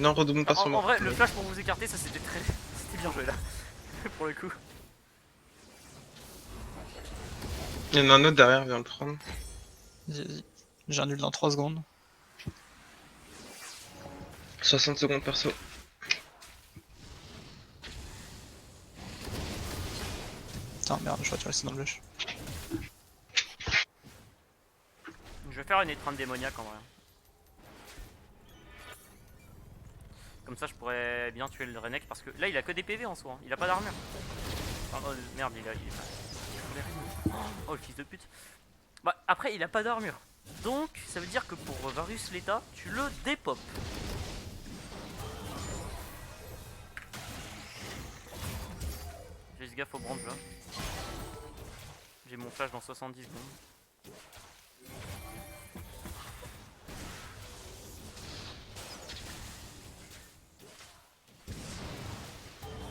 Non, redouble pas En, sur en moi. vrai, le flash pour vous écarter, ça c'était très. C'était bien joué là. Pour le coup. Il y en a un autre derrière, viens le prendre. Vas-y. J'ai un nul dans 3 secondes. 60 secondes perso. Putain merde, je crois que tu restes dans le blush. Je vais faire une étreinte démoniaque en vrai. Comme ça je pourrais bien tuer le Renek parce que là il a que des PV en soi, hein. Il a pas d'armure. Oh, merde, il est pas. Oh le fils de pute. Bah après il a pas d'armure. Donc ça veut dire que pour Varus l'état, tu le dépop. Fais gaffe au brand là. J'ai mon flash dans 70 secondes.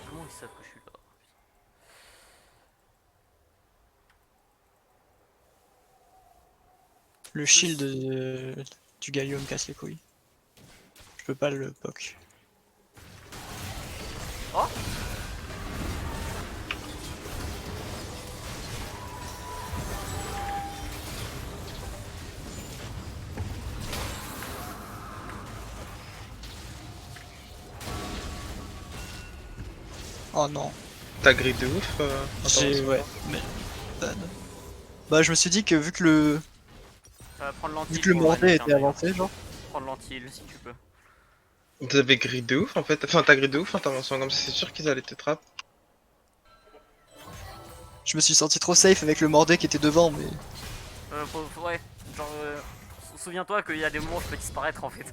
Comment ils savent que je suis là? Le shield du Galio me casse les couilles. Je peux pas le poke. Oh! Oh non. T'as grid de ouf J'ai. attends, Ouais. Mais. Bah je me suis dit que vu que le. Ça va prendre l'anti. Vu que le mordet était avancé genre. Prendre l'anti si tu peux. Vous avez grid de ouf en fait. Enfin, t'as grid de ouf intervention comme ça, c'est sûr qu'ils allaient te trap. Je me suis senti trop safe avec le mordet qui était devant mais. Ouais, genre souviens-toi qu'il y a des moments où je peux disparaître en fait.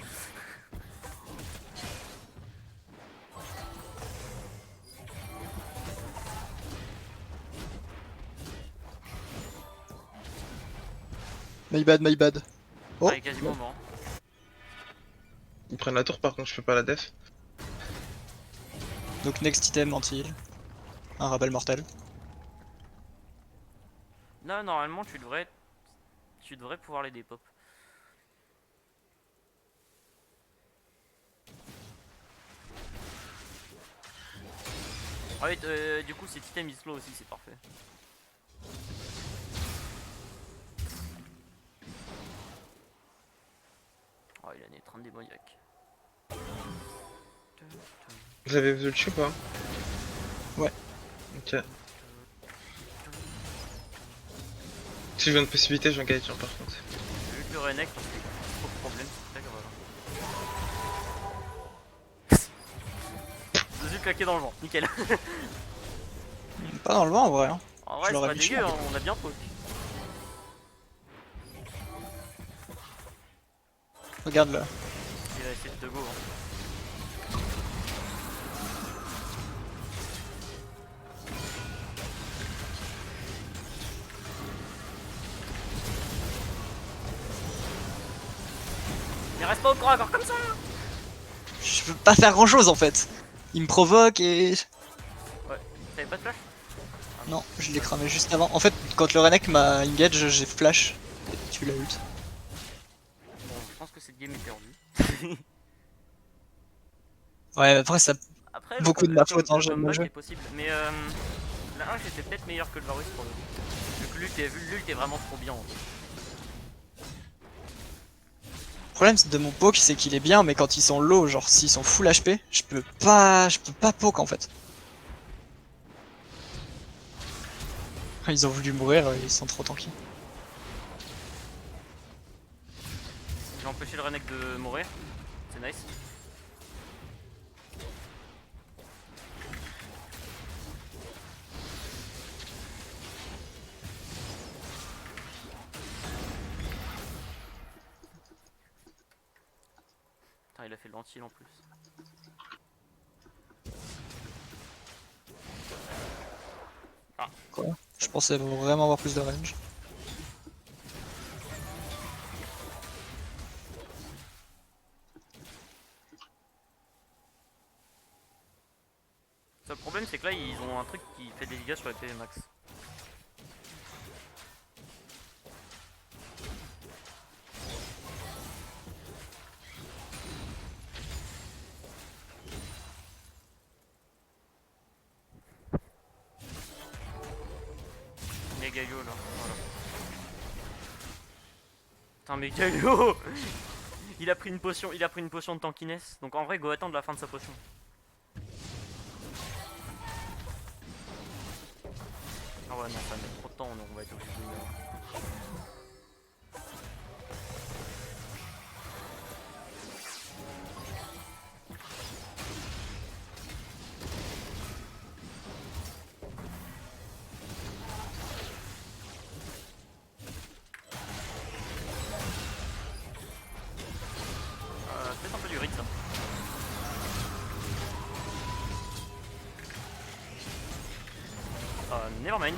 My bad, my bad. Oh, Ah, il est quasiment mort. Ils prennent la tour par contre, je peux pas la def. donc next item anti-heal. Un rabel mortel. Non, normalement tu devrais pouvoir les dépop. Ah oui, du coup cet item il slow aussi, c'est parfait. Oh, il a une étreinte démoniaque. Vous avez vu le tue ou pas? Ouais. Ok. Si je viens de possibilité, j'engage par contre. J'ai vu le Renek parce que trop de problèmes, c'est très grave. Je me suis claqué dans le vent, nickel. Pas dans le vent en vrai. Hein. En Je vrai c'est l'aurais pas mis dégueu, chaud. hein, on a bien poke. Regarde là. Il va essayer de te go. Hein. Il reste pas au corps à corps comme ça. Je peux pas faire grand chose en fait. Il me provoque et... T'avais pas de flash? Non, je l'ai cramé juste avant. En fait, quand le Renek m'a engage, j'ai flash. Et tu l'as ult. Bon, je pense que cette game est perdue. Ouais, après ça... Après, Beaucoup de ma faute, hein, le j'aime comeback bien est possible. Mais la 1 était peut-être meilleure que le Varus pour le coup. Vu que l'ult est vraiment trop bien. En fait. Le problème de mon poke, c'est qu'il est bien, mais quand ils sont low, genre s'ils sont full HP, je peux pas poke en fait. Ils ont voulu mourir, ils sont trop tranquilles. J'ai empêché le Renek de mourir. C'est nice. Putain, il a fait le ventil en plus. Quoi? Je pensais vraiment avoir plus de range. Le problème c'est que là ils ont un truc qui fait des dégâts sur les PV max. Megayo là, voilà. Putain Megayo il a pris une potion de tankiness. Donc en vrai go attendre la fin de sa potion. Ah ouais non ça met trop de temps, on va être obligé de... peut-être un peu du grid ça. Nevermind.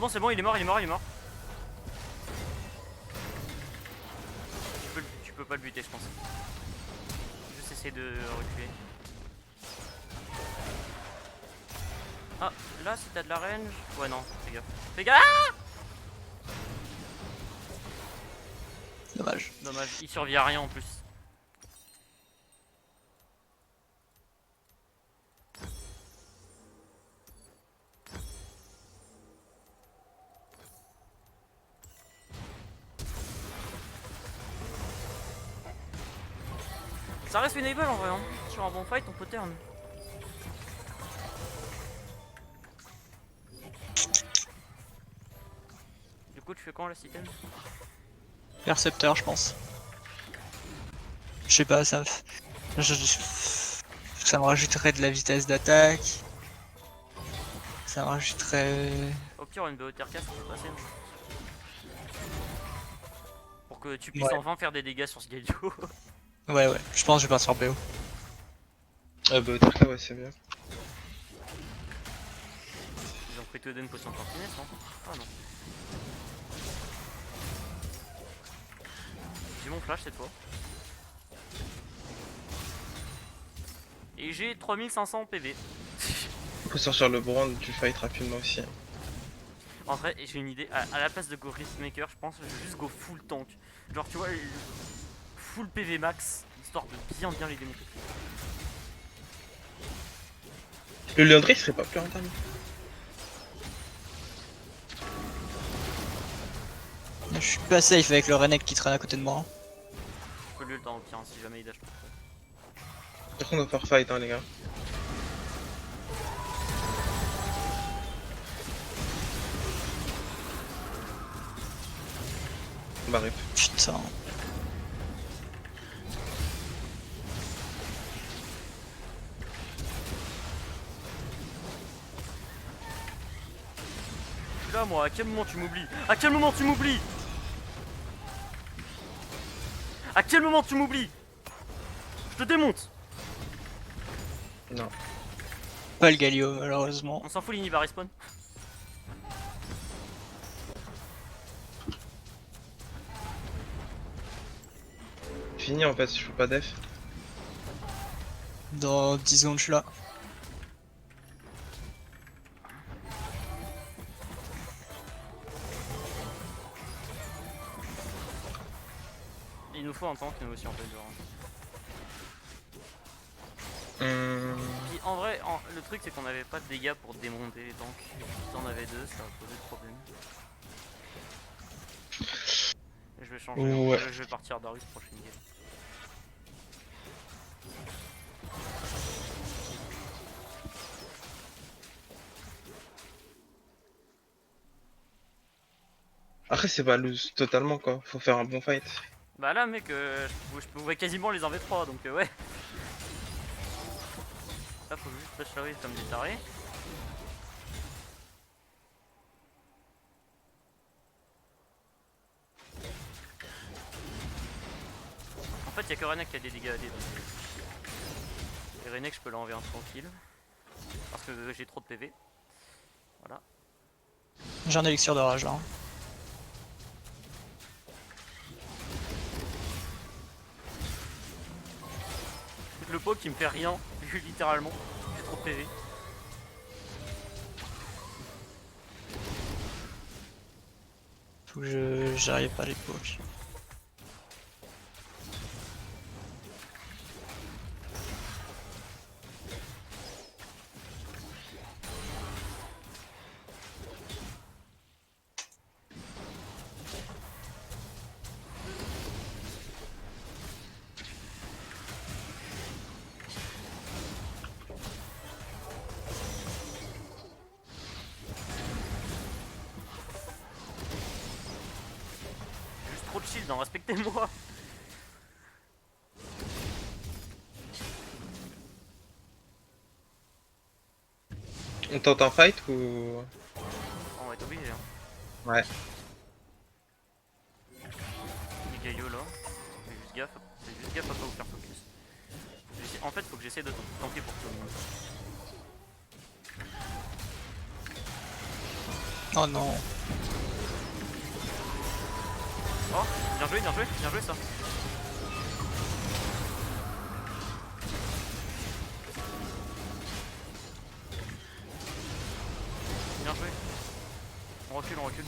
C'est bon, il est mort. Tu peux pas le buter je pense. Juste essayer de reculer. Ah, là si t'as de la range... Ouais non, fais gaffe. Fais gaffe. Ah Dommage. Dommage, il survit à rien en plus. Ça reste une able en vrai, hein. Sur un bon fight on peut turn. Du coup tu fais quand la système? Percepteur, je pense. Je sais pas, ça me rajouterait de la vitesse d'attaque. Ça me rajouterait... Au pire une BOTRK ça peut passer. Pour que tu puisses Ouais. enfin faire des dégâts sur ce Galio. Ouais, je pense que je vais partir BO. Ah bah Otarka, ouais, c'est bien. Ils ont pris tous les deux une potion de tankiness, non? Ah non. J'ai mon flash cette fois. Et j'ai 3500 PV. Faut sortir le brand du fight rapidement aussi. En vrai, j'ai une idée. À la place de go Riftmaker, je pense que je vais juste go full tank. Genre, tu vois, full PV max, histoire de bien les démonter. Le Léandré serait pas plus rentable. Je suis pas safe avec le Renek qui traîne à côté de moi. Je peux lui le temps au pire, hein, si jamais il dash. Par contre, on va faire fight, hein, les gars. Bah rip. Putain. Je suis là moi, à quel moment tu m'oublies? À quel moment tu m'oublies? À quel moment tu m'oublies? Je te démonte. Non. Pas le Galio, malheureusement. On s'en fout, l'Ini va respawn. Fini en fait, je peux pas def. Dans 10 secondes, je suis là. Il nous faut un tank, nous aussi, en fait. Genre. Puis en vrai, le truc c'est qu'on avait pas de dégâts pour démonter les tanks. Et si t'en avais deux, ça a posé de problème. Et je vais changer, Ouais. je vais partir Darius prochaine game. Après, c'est pas lose totalement quoi. Faut faire un bon fight. Bah là mec, je pouvais quasiment les enlever 3 donc ouais. Là faut juste push la wave comme des tarés. En fait y'a que Renek qui a des dégâts à dire. Et Renek je peux l'enlever en tranquille. Parce que j'ai trop de PV. Voilà. J'ai un élixir de rage là. Hein. Le pot qui me fait rien, littéralement. J'ai trop de PV. Faut que j'arrive pas à l'époque. Juste trop de shield, hein, respectez-moi. On tente un fight ou. On va être obligé. Hein. Ouais. Les gaillots là. Fais juste gaffe à pas vous faire focus. En fait, faut que j'essaie de tanker pour tout le monde. Oh non. Oh, bien joué, bien joué, bien joué ça. Bien joué. On recule, on recule.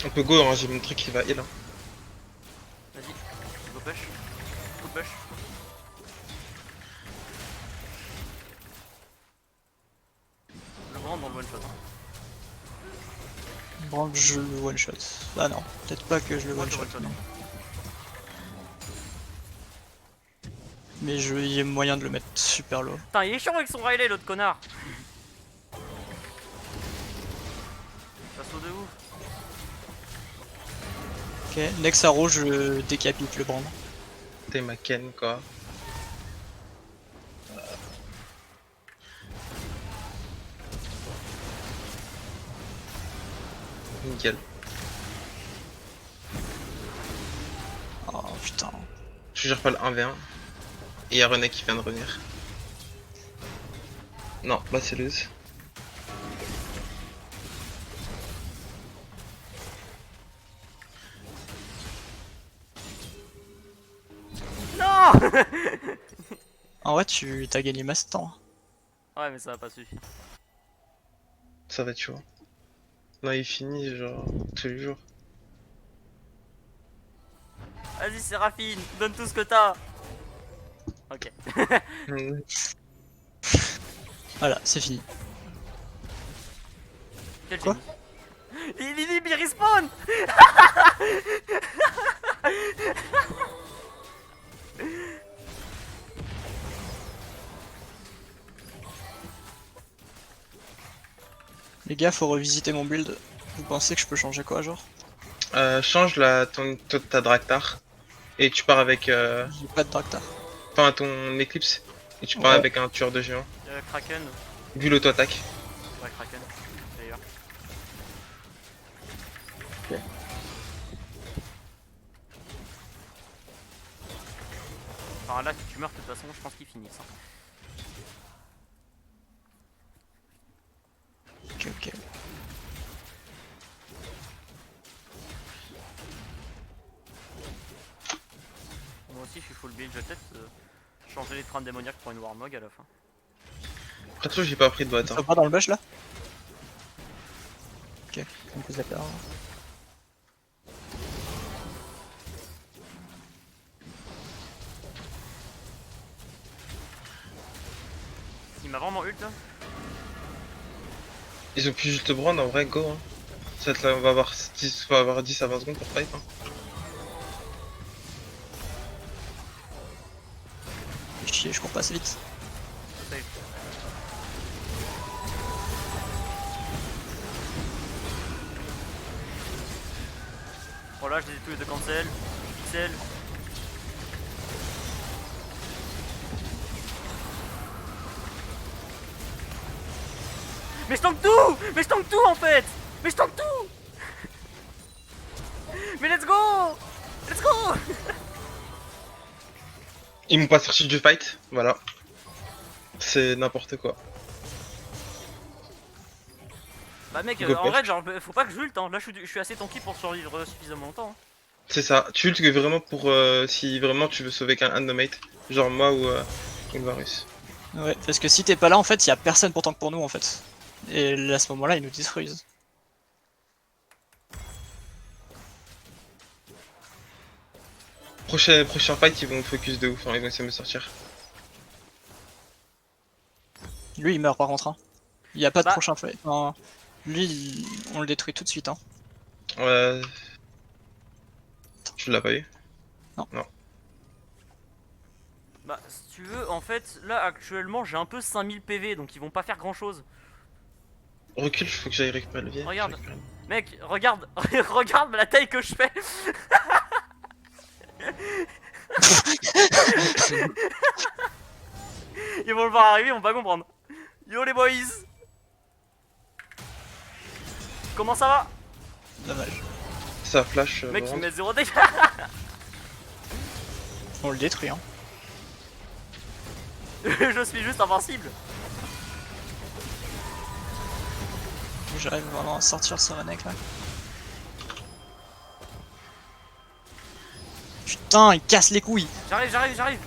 On peut go, hein, j'ai mon truc qui va heal. Hein. Vas-y, go push. Coup de push. Le grand dans le one shot. Hein. Bon, je le one shot. Ah non, peut-être pas que je le Moi, one je shot. one shot. Non. Mais il y a moyen de le mettre super low. Putain, il est chiant avec son Riley, l'autre connard. Ça saut de ouf. Ok, next arrow, je décapite le brand. T'es ma Ken quoi. Nickel. Oh putain. Je gère pas le 1v1. Et y'a René qui vient de revenir. Non, bah c'est lose. Non. En vrai, tu t'as gagné masse temps. Ouais, mais ça va pas suffi. Ça va être chaud. Non, il finit genre tous les jours. Vas-y, Séraphine, donne tout ce que t'as. Ok. Mm. Voilà, c'est fini. Quel Quoi? génie. Il respawn. Les gars, faut revisiter mon build. Vous pensez que je peux changer quoi, genre? Change ta Draktar et tu pars avec J'ai pas de Draktar. enfin ton Eclipse et tu pars Ouais. avec un tueur de géant. Kraken. Vu l'auto-attaque. Ouais, Kraken. D'ailleurs. Ok. Enfin là, si tu meurs, de toute façon, je pense qu'ils finissent. Hein. Ok, ok. Moi aussi, je suis full build. Je vais peut-être changer les trains démoniaques pour une Warmog à la fin. Perso, j'ai pas pris de boîte. Ça Hein. va pas dans le bush là? Ok, on pose la peur. Il m'a vraiment ult là. Ils ont pu juste brand en vrai, go. Hein. Cette là, on va avoir 10 à 20 secondes pour fight. Hein. Fais chier, je cours pas assez vite. Safe. Oh là, je les ai tous les deux cancel. Pixel. Mais je tank tout! Mais je tank tout en fait! Mais je tank tout! Mais let's go! Let's go! Ils m'ont pas sorti du fight, voilà. C'est n'importe quoi. Bah mec, Go en push. vrai, genre, faut pas que je ult, hein. Là, je suis assez tanky pour survivre suffisamment longtemps. Hein. C'est ça. Tu ultes que vraiment pour si vraiment tu veux sauver qu'un de nos mates. Genre moi ou Varus. Ouais, parce que si t'es pas là, en fait, y a personne pour tank pour nous en fait. Et là, à ce moment-là, ils nous détruisent. Prochain fight, ils vont focus de ouf, hein, ils vont essayer de me sortir. Lui, il meurt par contre. Hein. Y a pas de Bah. prochain fight. Enfin, lui, on le détruit tout de suite. Hein. Tu l'as pas eu? Bah, si tu veux, en fait, là, actuellement, j'ai un peu 5000 PV, donc ils vont pas faire grand chose. Recule, faut que j'aille récupérer le vieil. Regarde. Mec, regarde, regarde la taille que je fais. Ils vont le voir arriver, ils vont pas comprendre. Yo les boys. Comment ça va? Dommage. Ça flash. Mec, il Brand. met 0 dégâts. On le détruit. Hein. Je suis juste invincible. J'arrive vraiment à sortir ce Renek là. Putain, il casse les couilles. J'arrive.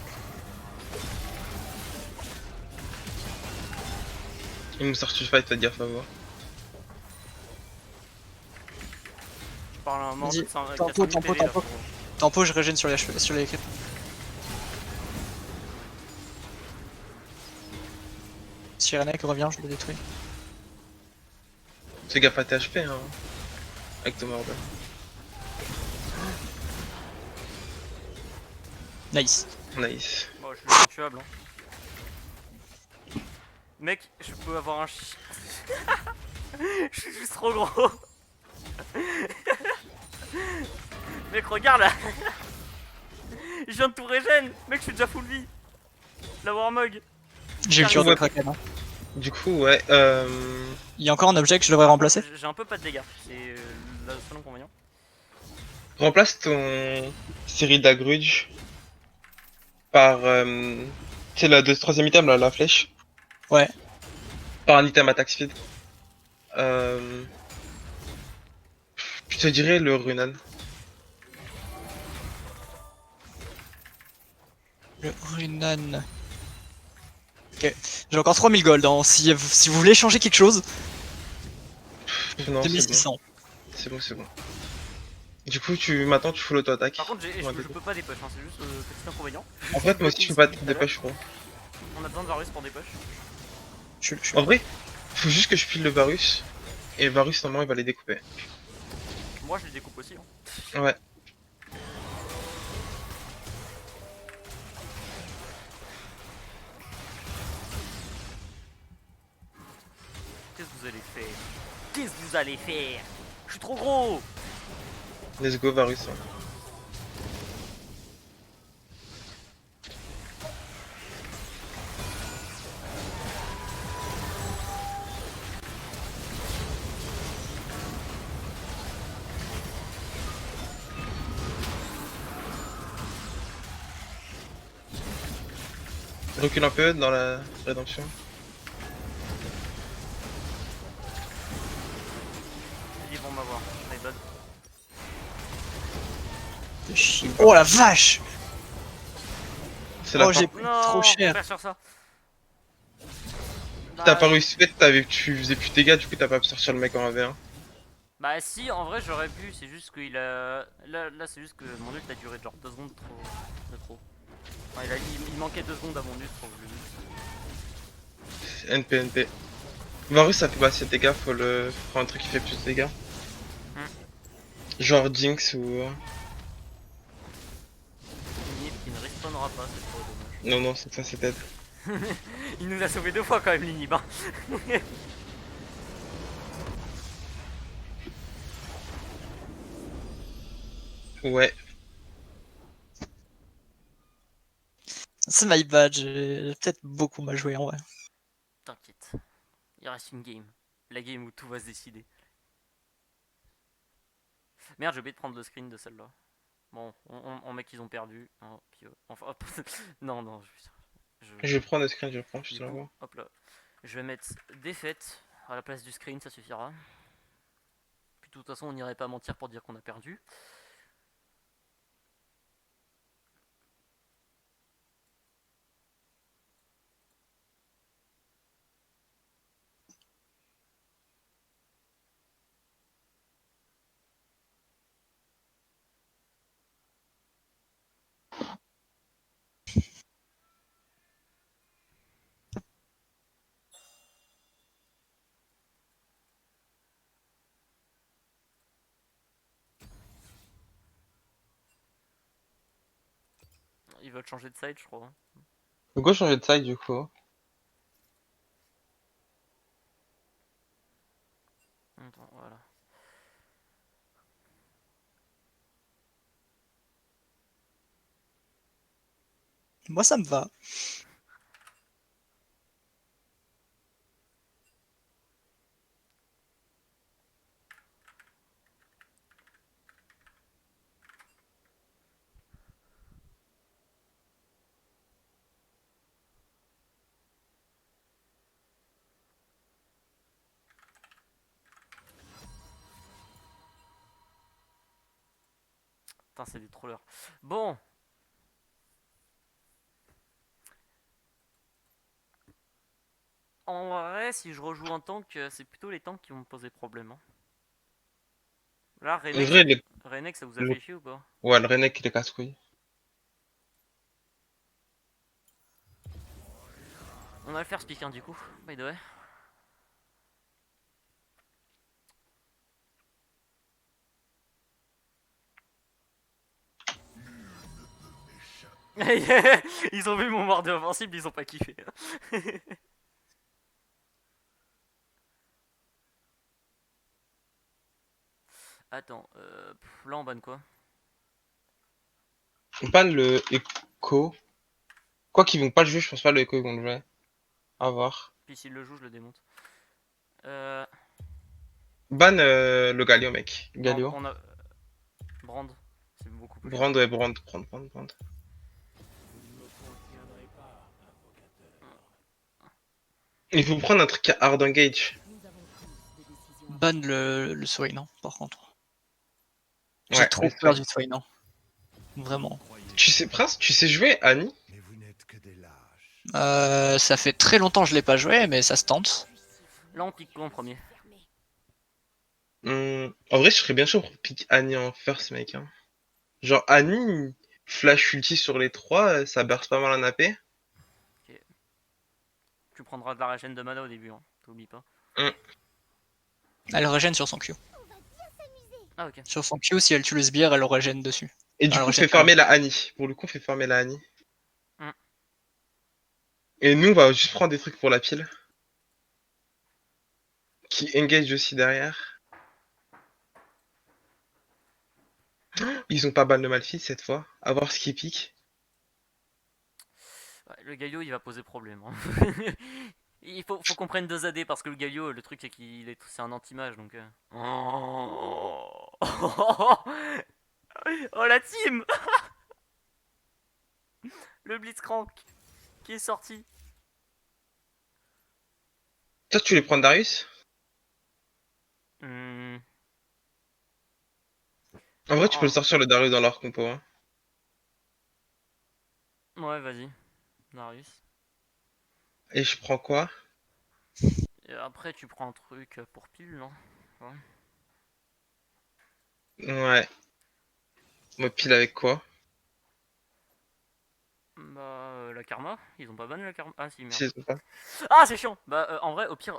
Ils m'ont sorti du fight, faites gaffe à voir. Je parle un moment Vas-y, de 5000 tempo, PV, là, tempo. frérot. Tempo, je régène sur les équipes. Si Renek revient, je le détruis. Fais gaffe à tes HP hein. Avec ton Marble. Nice. Nice. Bon, je suis intuable. Hein. Mec, je peux avoir un Je suis juste trop gros. Mec, regarde là. Je viens de tout régène. Mec, je suis déjà full vie. La Warmog. J'ai le cure de Ouais. Kraken. Hein. Du coup, ouais. Il y a encore un objet que je devrais remplacer. J'ai un peu pas de dégâts. C'est le seul inconvénient. Remplace ton série d'Agrudge par. Tu sais, le troisième item là, la flèche. Ouais. Par un item attack speed. Je te dirais le Runan. Le Runan. Ok. J'ai encore 3000 gold. Hein. Si vous voulez changer quelque chose, Non, c'est bon. 2600. C'est bon. Du coup, maintenant tu full auto-attaque. Par contre, Ouais, je peux pas des push, hein, c'est juste petit inconvénient. En fait, moi aussi, je peux pas des push, je crois. On a besoin de Varus pour des push. Je suis En vrai, faut juste que je pile le Varus. Et le Varus, normalement, il va les découper. Moi, je les découpe aussi. Hein. Ouais. Qu'est-ce que vous allez faire? Qu'est-ce que vous allez faire? Je suis trop gros. Let's go, Varus. Hein. Recule un peu dans la rédemption. Ils vont m'avoir. My bad. Fais chier. Oh la vache! C'est la Oh, fin. j'ai pris Non, trop on cher. perd sur ça. T'as Bah, pas réussi, tu faisais plus de dégâts, du coup t'as pas pu sortir le mec en 1v1. bah si, en vrai j'aurais pu, c'est juste qu'il a... Là c'est juste que mon ult a duré genre 2 secondes de trop. Enfin, il manquait 2 secondes à mon ult pour que je le ult. NPNP. Varus ça fait pas assez de dégâts, faut prendre un truc qui fait plus de dégâts. Genre Jinx ou... Une Nip qui ne respawnera pas, c'est trop dommage. Non, non, c'est que ça c'est dead. Il nous a sauvé 2 fois quand même l'Inib hein. Ouais. C'est my bad, j'ai peut-être beaucoup mal joué en vrai. T'inquiète, il reste une game. La game où tout va se décider. Merde, j'ai oublié de prendre le screen de celle-là. Bon, on mec ils ont perdu. Hein, puis, enfin, hop. Non, non, Je vais prendre le screen, je prends, je du te coup, l'envoie. hop là. Je vais mettre défaite à la place du screen, ça suffira. Puis de toute façon, on n'irait pas mentir pour dire qu'on a perdu. Ils veulent changer de side, je crois. Go changer de side du coup. Attends, voilà. Moi ça me va. Putain, c'est des trollers. Bon. En vrai, si je rejoue un tank, c'est plutôt les tanks qui vont me poser problème. Hein. Là, En Renex, vrai, Renex, ça vous a fait chier ou pas? ouais, le Renek il est casse-couille. On va le faire speak hein, du coup, by the way. Ils ont vu mon mort de invincible, ils ont pas kiffé. Attends, là on banne quoi? On banne le Echo. Quoi qu'ils vont pas le jouer, je pense pas le Echo ils vont le jouer. À voir. Puis s'il le joue, je le démonte. Ban le Galio mec. Non, Galio. on a... Brand, c'est beaucoup plus cher. Brand, ouais, Brand. Il faut prendre un truc à hard engage. Ban le Swain, non, par contre. J'ai Ouais, trop le peur Swain. du Swain, non. Vraiment. Tu sais, Prince, tu sais jouer Annie? Mais vous n'êtes que des lâches. Ça fait très longtemps que je l'ai pas joué, mais ça se tente. Là on pique quoi en premier? En vrai, je serais bien chaud pour pick Annie en first, mec. Hein. Genre, Annie, flash ulti sur les 3, ça burst pas mal en AP. Tu prendras de la régène de mana au début, hein. T'oublies pas. Elle régène sur son Q. Ah ok. Sur son Q, si elle tue le sbire, elle régène dessus. Et du Alors, coup, j'ai fait pas- farmer la Annie. Pour le coup, fait farmer la Annie. Mm. Et nous, on va juste prendre des trucs pour la pile. Qui engage aussi derrière. Ils ont pas balle de Malphite cette fois. À voir ce qui pique. Ouais, le Galio il va poser problème. Hein. Il faut qu'on prenne 2 AD parce que le Galio, le truc c'est qu'il est, c'est un anti-mage donc. Oh... oh la team. Le Blitzcrank qui est sorti. Toi, tu les prends Darius? Hmm, En vrai, tu peux le sortir le Darius dans leur compo. Hein. Ouais, vas-y, Darius. Et je prends quoi? Et après, tu prends un truc pour pile, non? Ouais. Ouais. Moi, pile avec quoi? Bah, la Karma, ils ont pas ban la Karma. Ah, si, merde. Si, c'est pas. Ah, c'est chiant! Bah, en vrai, au pire,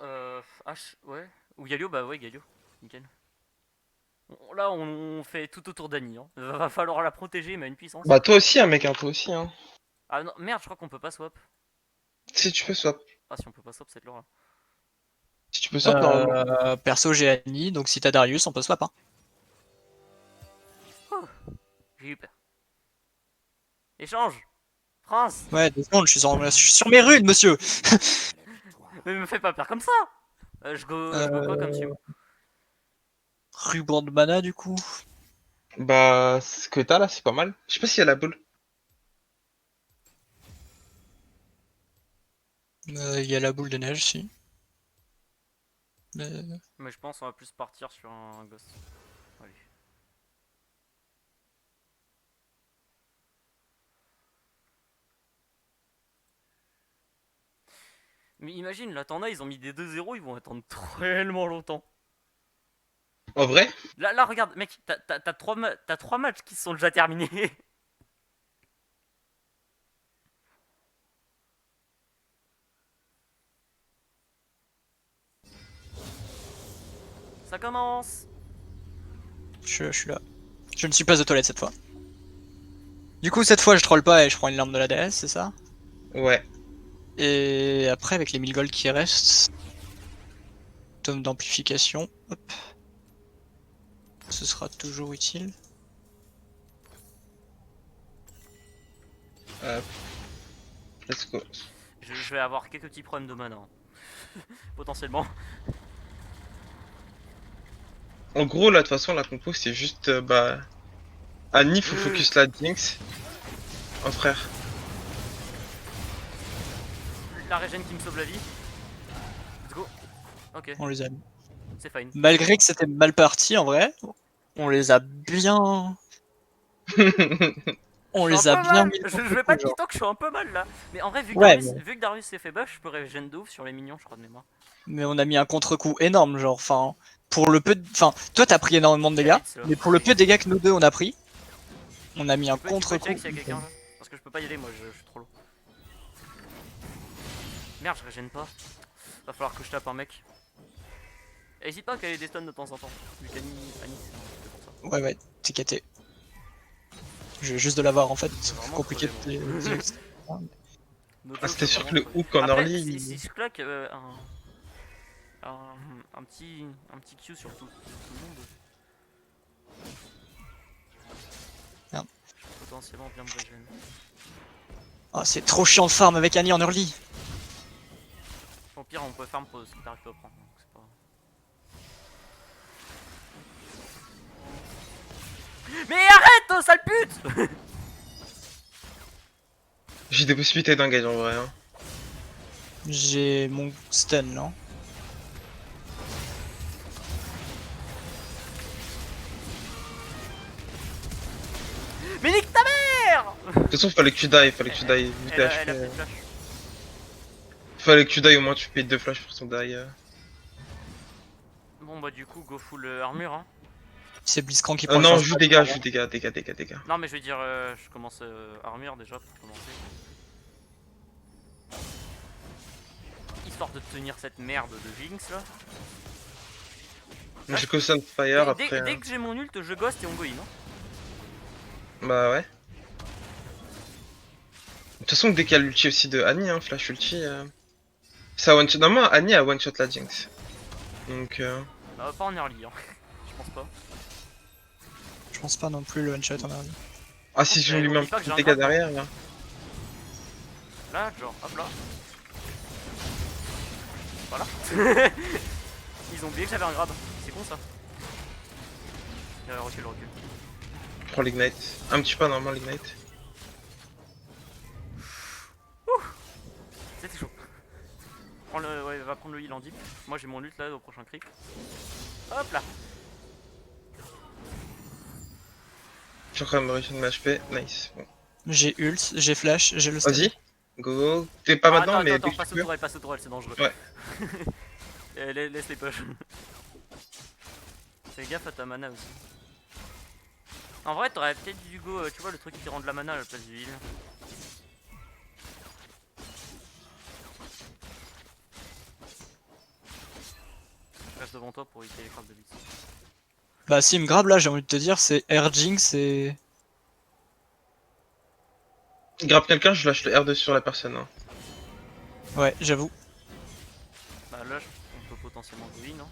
H, ouais. Ou Galio, bah ouais, Galio. Nickel. Là, on fait tout autour d'Annie. Hein. Va falloir la protéger, mais à une puissance. Bah, toi aussi, hein, mec, hein, toi aussi. Hein. Ah non, merde, je crois qu'on peut pas swap. Si tu peux swap. Ah, si on peut pas swap, c'est de l'horreur. Si tu peux swap, normalement. Perso, j'ai Annie, donc si t'as Darius, on peut swap. Hein. J'ai eu peur. Échange! France! Ouais, 2 secondes, je suis sur mes runes, monsieur. Mais me fais pas peur comme ça! Je go quoi comme team? Ruban de mana, du coup. Bah, ce que t'as là, c'est pas mal. Je sais pas s'il y a la boule. Il y a la boule de neige, si. Mais je pense qu'on va plus partir sur un ghost. Allez. Mais imagine, là t'en as, ils ont mis des 2-0, ils vont attendre tellement longtemps. En vrai? Là regarde, mec, t'as 3 matchs qui sont déjà terminés. Ça commence. Je suis là. Je ne suis pas aux toilettes cette fois. Du coup, cette fois, je troll pas et je prends une larme de la déesse, c'est ça? Ouais. Et après, avec les 1000 gold qui restent, tome d'amplification, hop. Ce sera toujours utile. Let's go. Je vais avoir quelques petits problèmes de mana. Hein. Potentiellement. En gros, là, de toute façon, la compo, c'est juste, bah... Annie, faut focus la Jinx. Oh, frère. La régène qui me sauve la vie. Let's go. Ok, On les a. c'est fine. Malgré que c'était mal parti en vrai, on les a bien. On Je suis les un a peu bien mal. mis. Je vais pas te dire que je suis un peu mal là. Mais en vrai, vu que, Ouais, Darius, vu que Darius s'est fait buff, je peux régène de ouf sur les minions, je crois de mémoire. mais on a mis un contre-coup énorme, genre. Enfin, pour le peu. Enfin, toi t'as pris énormément de dégâts, Vite, ça. mais pour le peu de dégâts que nous deux on a pris, on a mis un Tu peux contre-coup. check s'il y a quelqu'un là? Parce que je peux pas y aller, moi je suis trop lourd. Merde, je régène pas. Va falloir que je tape un mec. Hésite pas à caler des stuns de temps en temps. Vu qu'Annie, c'est pour ça. Ouais, t'es caté. Je veux juste de l'avoir en fait, c'est vraiment compliqué crever, de. Noto, Ah, c'était c'est sûr que vraiment le hook en Après, early... si je claque un petit Q sur tout le monde, Merde. je peux potentiellement bien me régénérer. Ah, c'est trop chiant de farm avec Annie en early. Au pire, on peut farm pour si t'arrives pas à prendre. Donc c'est pas... Mais arrête, sale pute. J'ai des possibilités d'engage en vrai. Hein. J'ai mon stun là. Mais nique ta mère. De toute façon, fallait que tu die, fallait que tu die. Vu tes Elle a HP, plus de flash. fallait que tu die, au moins tu payes 2 flashs pour son die. Bon bah du coup, go full armure hein. C'est Blitzcrank qui prend le Non, charge. joue dégâts, joue dégâts. Non mais je veux dire, je commence armure déjà pour commencer. Histoire de tenir cette merde de Jinx là. J'ai que Sunfire Dès après. que j'ai mon ult, je ghost et on go in. Hein. Bah ouais. De toute façon, dès qu'il y a l'ulti aussi de Annie, hein, flash ulti, ça one shot. Normalement, Annie a one shot la Jinx. Donc, Bah, pas en early, hein. Je pense pas. Je pense pas non plus le one-shot en early. Ah, si je mais lui mets un oublie pas que j'ai petit un dégât grab. derrière, là. Là, genre, hop là. Voilà. Ils ont oublié que j'avais un grab. C'est con ça. Recule, recule. Je prends l'ignite. Un petit peu normal l'ignite. C'était chaud. Prends le, ouais, va prendre le heal en deep. Moi j'ai mon ult là au prochain creep. Hop là. Je suis en train de me réussir de m'HP. Nice. Bon. J'ai ult, j'ai flash, j'ai le stun. Vas-y. Go go. T'es pas Ah, maintenant, attends, mais attends, dès que passe tu au peux. tourelle, passe au tourelle, c'est dangereux. Ouais. Laisse les push. Fais gaffe à ta mana aussi. En vrai, t'aurais peut-être dû go, tu vois, le truc qui rend de la mana à la place du heal. Je reste devant toi pour éviter les crabes de blitz. Bah s'il me grabe là, j'ai envie de te dire, c'est Air Jinx et... Grappe quelqu'un, je lâche le R2 sur la personne. Hein. Ouais, j'avoue. Bah là, on peut potentiellement go in, non?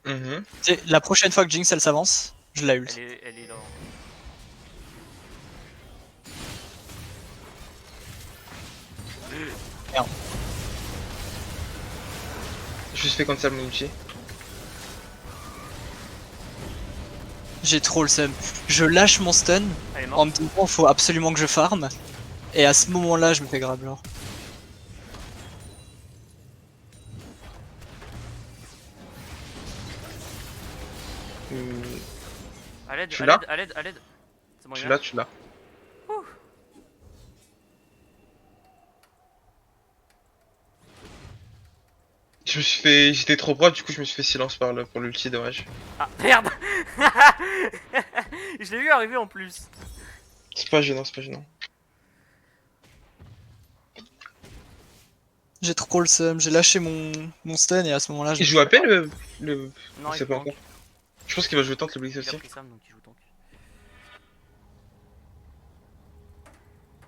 Mhm. C'est la prochaine fois que Jinx elle s'avance, je la ult. Elle est là. Merde. Juste fait comme ça mon ulti. J'ai trop le seum. Je lâche mon stun, Elle est en morte. me disant faut absolument que je farm. Et à ce moment-là, je me fais grab genre. Hmm, À l'aide, Tu à l'as l'aide, à l'aide, à l'aide. C'est bon, il Tu est l'as, là. tu l'as. Ouh. Je me suis fait. J'étais trop proche, du coup je me suis fait silence par pour l'ulti, dommage. Ah merde. Je l'ai vu arriver en plus. C'est pas gênant, c'est pas gênant. J'ai trop le seum, j'ai lâché mon stun et à ce moment-là, je Il me joue à fais peine le. Non, On il sait pas tank. encore. Je pense qu'il va jouer tente le Blitz Il a aussi. pris Sam donc il joue tank.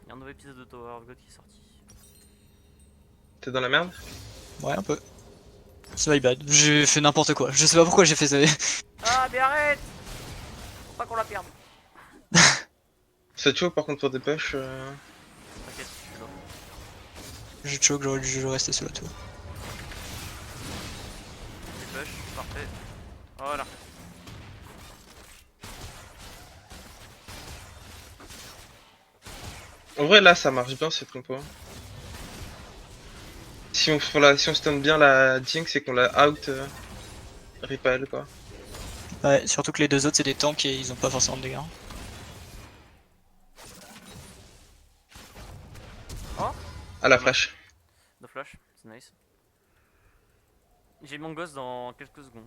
Il y a un nouvel épisode de Tower of God qui est sorti. T'es dans la merde? Ouais, un peu. C'est my bad, j'ai fait n'importe quoi. Je sais pas pourquoi j'ai fait ça. Ah mais arrête. Faut pas qu'on la perde. Ça te chaud par contre pour des push T'inquiète, je suis là. Je choke, j'aurais dû rester sous la tour. Des push, parfait. Voilà. En vrai là ça marche bien cette compo. Si on stun bien la Jinx c'est qu'on la out repel quoi. Ouais, surtout que les deux autres c'est des tanks et ils ont pas forcément de dégâts. Oh, À la flash. de flash, c'est nice. J'ai mon gosse dans quelques secondes.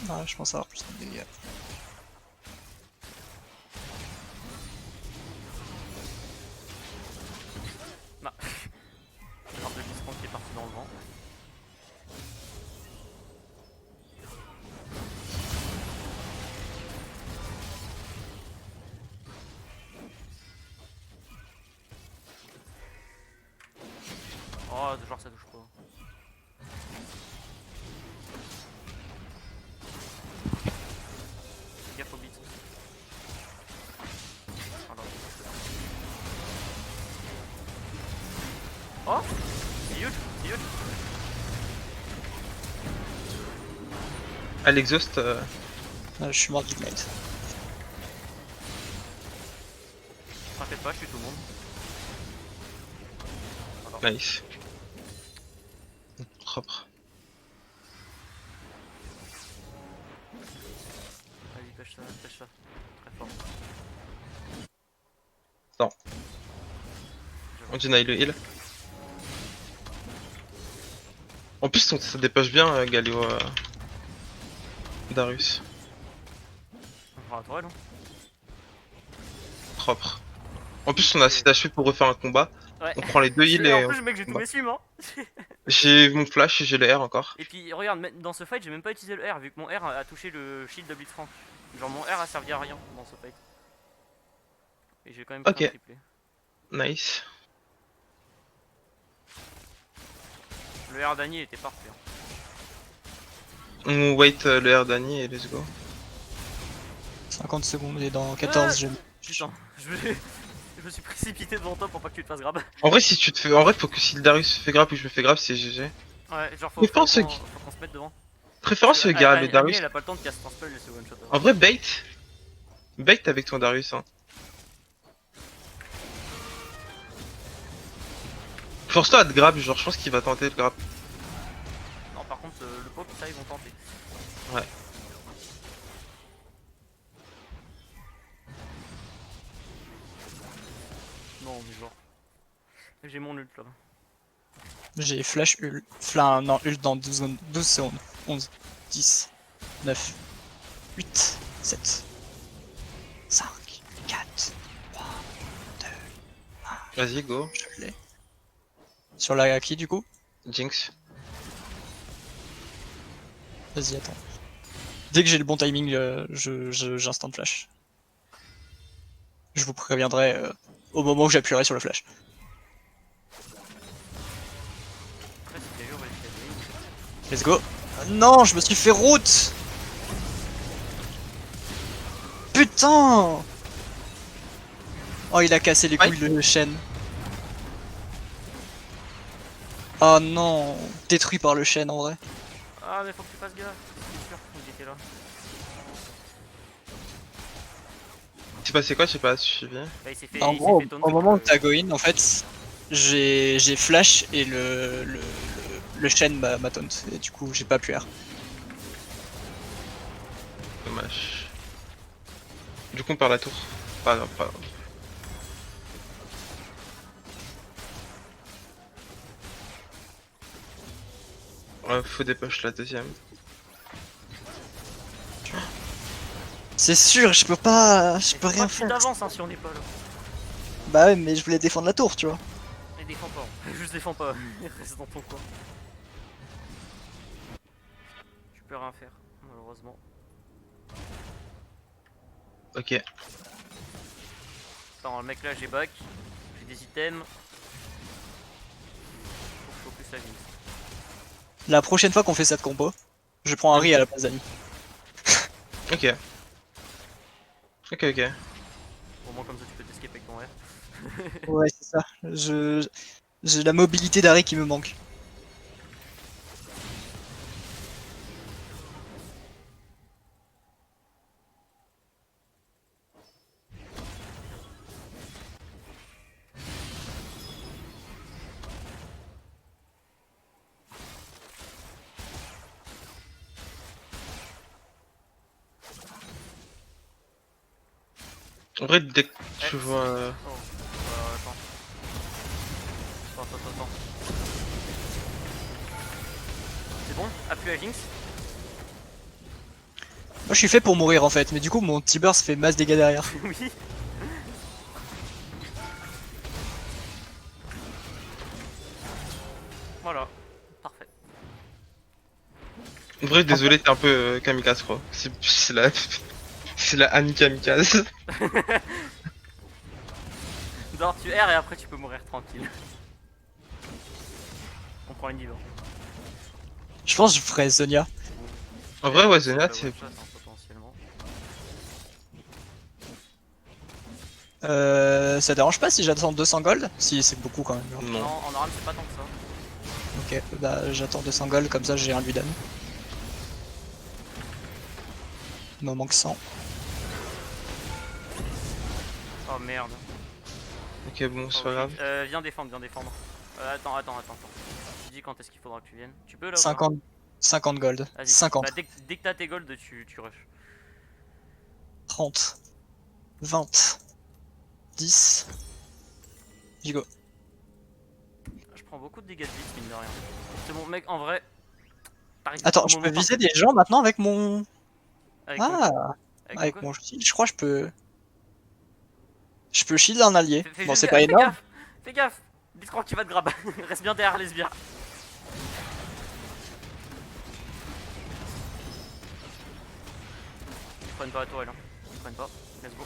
Ouais, je pense avoir plus de dégâts. Bah. Le grave de Blitzcrank qui est parti dans le vent. Oh, genre ça touche pas. Fais gaffe au beat. Voilà. Oh, c'est huge, c'est huge. À l'exhaust Je suis mort d'ignite. T'inquiète pas, je suis tout le monde. nice. Propre. Vas-y, pêche ça, pêche ça. Très fort. Non. Je On vois. deny le heal. En plus ça dépêche bien Galio Darius. On prend la tourelle, hein. Propre. En plus on a assez d'HP pour refaire un combat. Ouais. On prend les deux heals et En plus, mec, j'ai tous mes swims, hein. j'ai mon flash et j'ai le R encore. Et puis, regarde, dans ce fight, j'ai même pas utilisé le R, vu que mon R a touché le shield de Blitzcrank. Genre, mon R a servi à rien dans ce fight. Et j'ai quand même pris un Ok. triplé. Nice. Le R d'Annie était parfait. Hein. On wait le air d'Annie et let's go. 50 secondes et dans 14 j'ai... Putain, je me suis précipité devant toi pour pas que tu te fasses grab. En vrai, si tu te fais. En vrai, faut que si le Darius se fait grab ou je me fais grab, c'est GG. Ouais, genre Mais pense faut que- qu'on se mette devant. Préférence le Annie, Darius. elle a pas le temps de casser un spell et se one shot. En vrai, bait. Bait avec ton Darius, hein. Force-toi à te grab, genre, je pense qu'il va tenter le grab. Non, par contre, le poke, ça, ils vont tenter. Ouais. Non, mais genre. J'ai mon ult là. J'ai flash ult. Enfin, non, ult dans 12 secondes. 11, 10, 9, 8, 7, 5, 4, 3, 2, Vas-y, go. je l'ai. Sur la qui du coup? Jinx. Vas-y, attends. Dès que j'ai le bon timing, j'instant flash. Je vous préviendrai au moment où j'appuierai sur le flash. Après, c'était dur, Let's go. Non, je me suis fait route. Putain. Oh, il a cassé les couilles le chêne. Oh non, détruit par le chêne en vrai. Ah, mais faut que tu fasses gaffe. C'est sûr qu'il était là. C'est passé quoi? Je sais pas suivi. Là, il s'est fait, En il s'est gros, fait taunt, au moment où donc, t'as go in, en fait, j'ai flash et le chêne m'a taunt. Et du coup, j'ai pas pu R. Dommage. Du coup, on perd la tour. Pas grave, pas grave. Ouais, faut des push la deuxième. C'est sûr, je peux pas. Je peux faut rien pas que tu faire. t'avances hein, si on n'est pas là. Bah ouais, mais je voulais défendre la tour, tu vois. Et défends pas. Juste défends pas. Reste dans ton coin. Tu peux rien faire, malheureusement. Ok. Attends, le mec là, j'ai back. J'ai des items. Faut que je focus la vie. La prochaine fois qu'on fait cette compo, je prends Harry à la place d'Annie. Ok. Ok, ok. Au moins, comme ça, tu peux t'escape avec ton R. Ouais, c'est ça. J'ai la mobilité d'Harry qui me manque. En vrai, dès que tu Eh, vois. Oh, attends. Attends. C'est bon? Appuie à Jinx. Moi, je suis fait pour mourir en fait, mais du coup, mon T-Burst fait masse dégâts derrière. Oui. Voilà. Parfait. En vrai, désolé, t'es un peu kamikaze, quoi. C'est la. C'est la Annie kamikaze. D'abord tu R et après tu peux mourir tranquille. On prend une diva. Je pense que je ferais Zonia. En vrai, ouais, C'est Zenat, pas c'est. one shot, hein, potentiellement. Ça dérange pas si j'attends 200 gold? Si, c'est beaucoup quand même. genre. Non. Non, en normal c'est pas tant que ça. Ok, bah j'attends 200 gold, comme ça j'ai un Ludan. Il m'en manque 100. Oh merde. Ok, bon, c'est Oh, pas grave. viens défendre. Attends. Tu dis quand est-ce qu'il faudra que tu viennes. Tu peux là ou pas 50 gold. Vas-y. 50. Bah, dès que t'as tes golds, tu rush. 30. 20. 10. J'y go. Je prends beaucoup de dégâts de vite, mine de rien. C'est bon, mec, en vrai. t'arrives Attends, au je moment peux viser parfait. des gens maintenant avec mon... Avec Ah, avec quoi mon shield, je crois que je peux... Je peux shield un allié. Fais Bon, juste c'est pas énorme. Fais gaffe. Dis-toi qu'il va te grab. Reste bien derrière les sbires. Ils prennent pas à toi, là. Ils prennent pas. Let's go.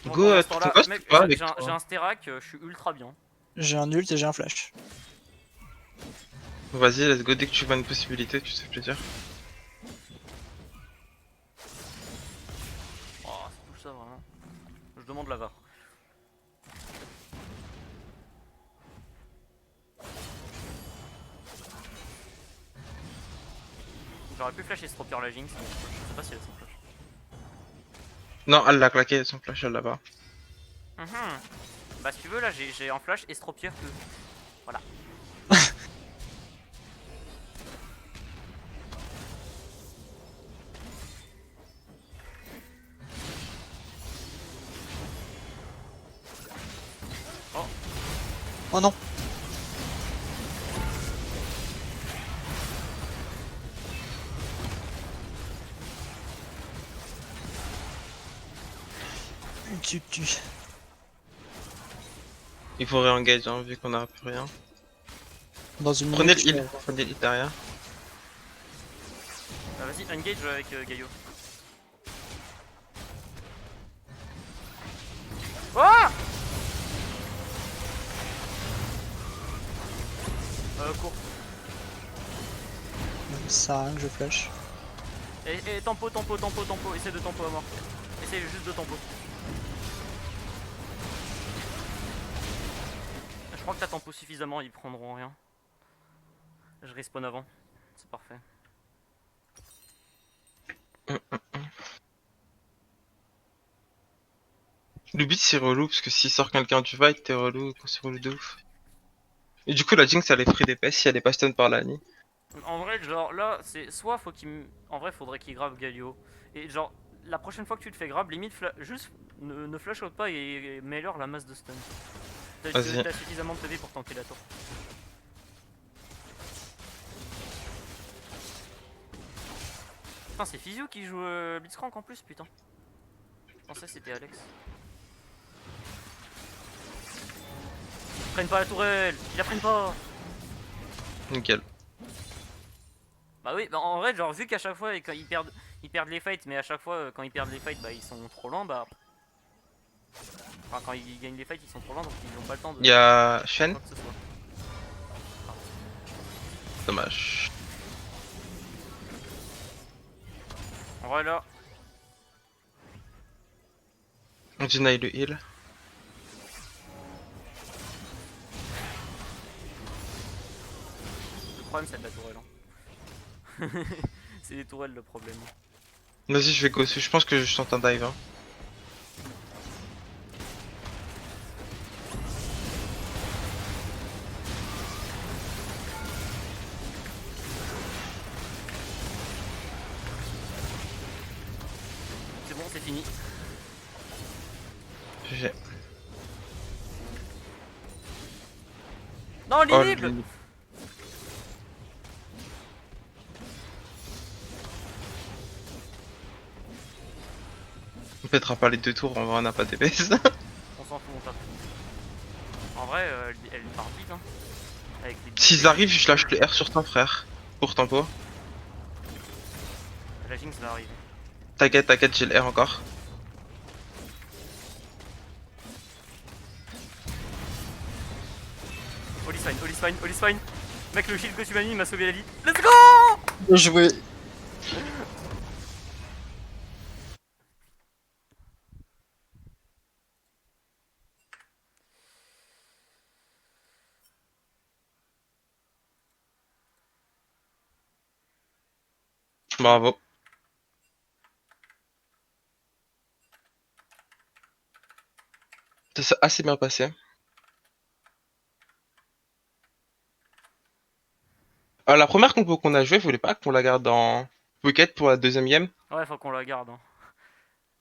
Bon, Go, pendant ce temps-là, toi, mec, c'est pas avec j'ai un Sterak, je suis ultra bien. J'ai un ult et j'ai un flash. Vas-y, let's go, dès que tu vois une possibilité, tu te fais plaisir. Oh, c'est tout ça vraiment. Je demande la VAR. J'aurais pu flasher Stropper la Jinx, mais je sais pas si elle a son flash. Non, elle l'a claqué, son flash, elle l'a pas. Mhm. Bah si tu veux là j'ai en flash Estropier que. Voilà. Oh, Oh non. Tu. Il faut réengage, hein, vu qu'on a plus rien. Dans une Prenez minute. le heal, prenez le heal derrière. bah vas-y engage avec Gaio. Oh cours. Ça sert à rien que je flash. Et tempo, essaie de tempo à mort. Essaie juste de tempo. Je crois que t'as tempo suffisamment, ils prendront rien. Je respawn avant, c'est parfait. Le beat c'est relou, parce que s'il sort quelqu'un du fight, t'es relou, c'est relou de ouf. Et du coup, la Jinx elle est free DPS si elle est pas stun par l'année. En vrai, genre là, c'est soit faut qu'il. En vrai, faudrait qu'il grave Galio. Et genre, la prochaine fois que tu te fais grab, limite, juste ne flash out pas et mets-leur la masse de stun. Vas-y. T'as suffisamment de PV pour tanker la tour. Putain, c'est Physio qui joue Blitzcrank en plus, putain. Je pensais que c'était Alex. Ils prennent pas la tourelle, ils la prennent pas. Nickel. Bah oui, bah en vrai, genre vu qu'à chaque fois quand ils perdent les fights, mais à chaque fois quand ils perdent les fights, bah ils sont trop lents, bah. Enfin, quand ils gagnent les fights, ils sont trop lents, donc ils n'ont pas le temps de Y'a Shen, quoi que ce soit. dommage. En vrai là, On deny le heal. le problème c'est de la tourelle. Hein. C'est les tourelles le problème. Vas-y, je vais go dessus, je pense que je tente un dive. Hein. C'est bon, c'est fini. GG. Non, Oh, l'inhibe. lui. On pètera pas les deux tours, en vrai on n'a pas DPS. On s'en fout, on tape. En vrai, elle part vite, hein. Avec les S'ils arrivent, je lâche le R sur ton frère. Pour tempo. La Jinx va arriver. T'inquiète, t'inquiète, j'ai le R encore. Holy Swine, Holy Swine, Holy Swine. Mec, le shield que tu m'as mis m'a sauvé la vie. Let's go. Bien joué. Bravo. Ça s'est assez bien passé. La première compo qu'on a joué, vous voulez pas qu'on la garde en Wicked pour la deuxième game? Ouais, faut qu'on la garde. Hein.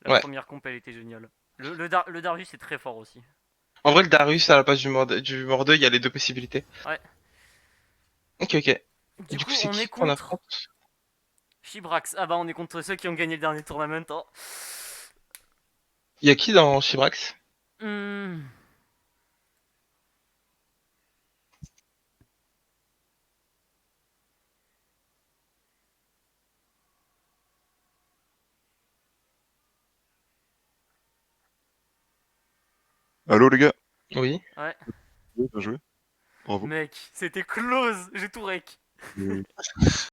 La Ouais. première comp, elle était géniale. Le Darius est très fort aussi. En vrai, le Darius à la place du Mordeux, il y a les deux possibilités. Ouais. Ok, ok. Et Du du coup, coup, c'est on est qui qu'on contre affronte? Shibrax. Ah bah, on est contre ceux qui ont gagné le dernier tournament. Hein. Il y a qui dans Shibrax? Hmm. Allô les gars? Oui. Ouais. Oui, bien joué. Bravo. Mec, c'était close. J'ai tout rec.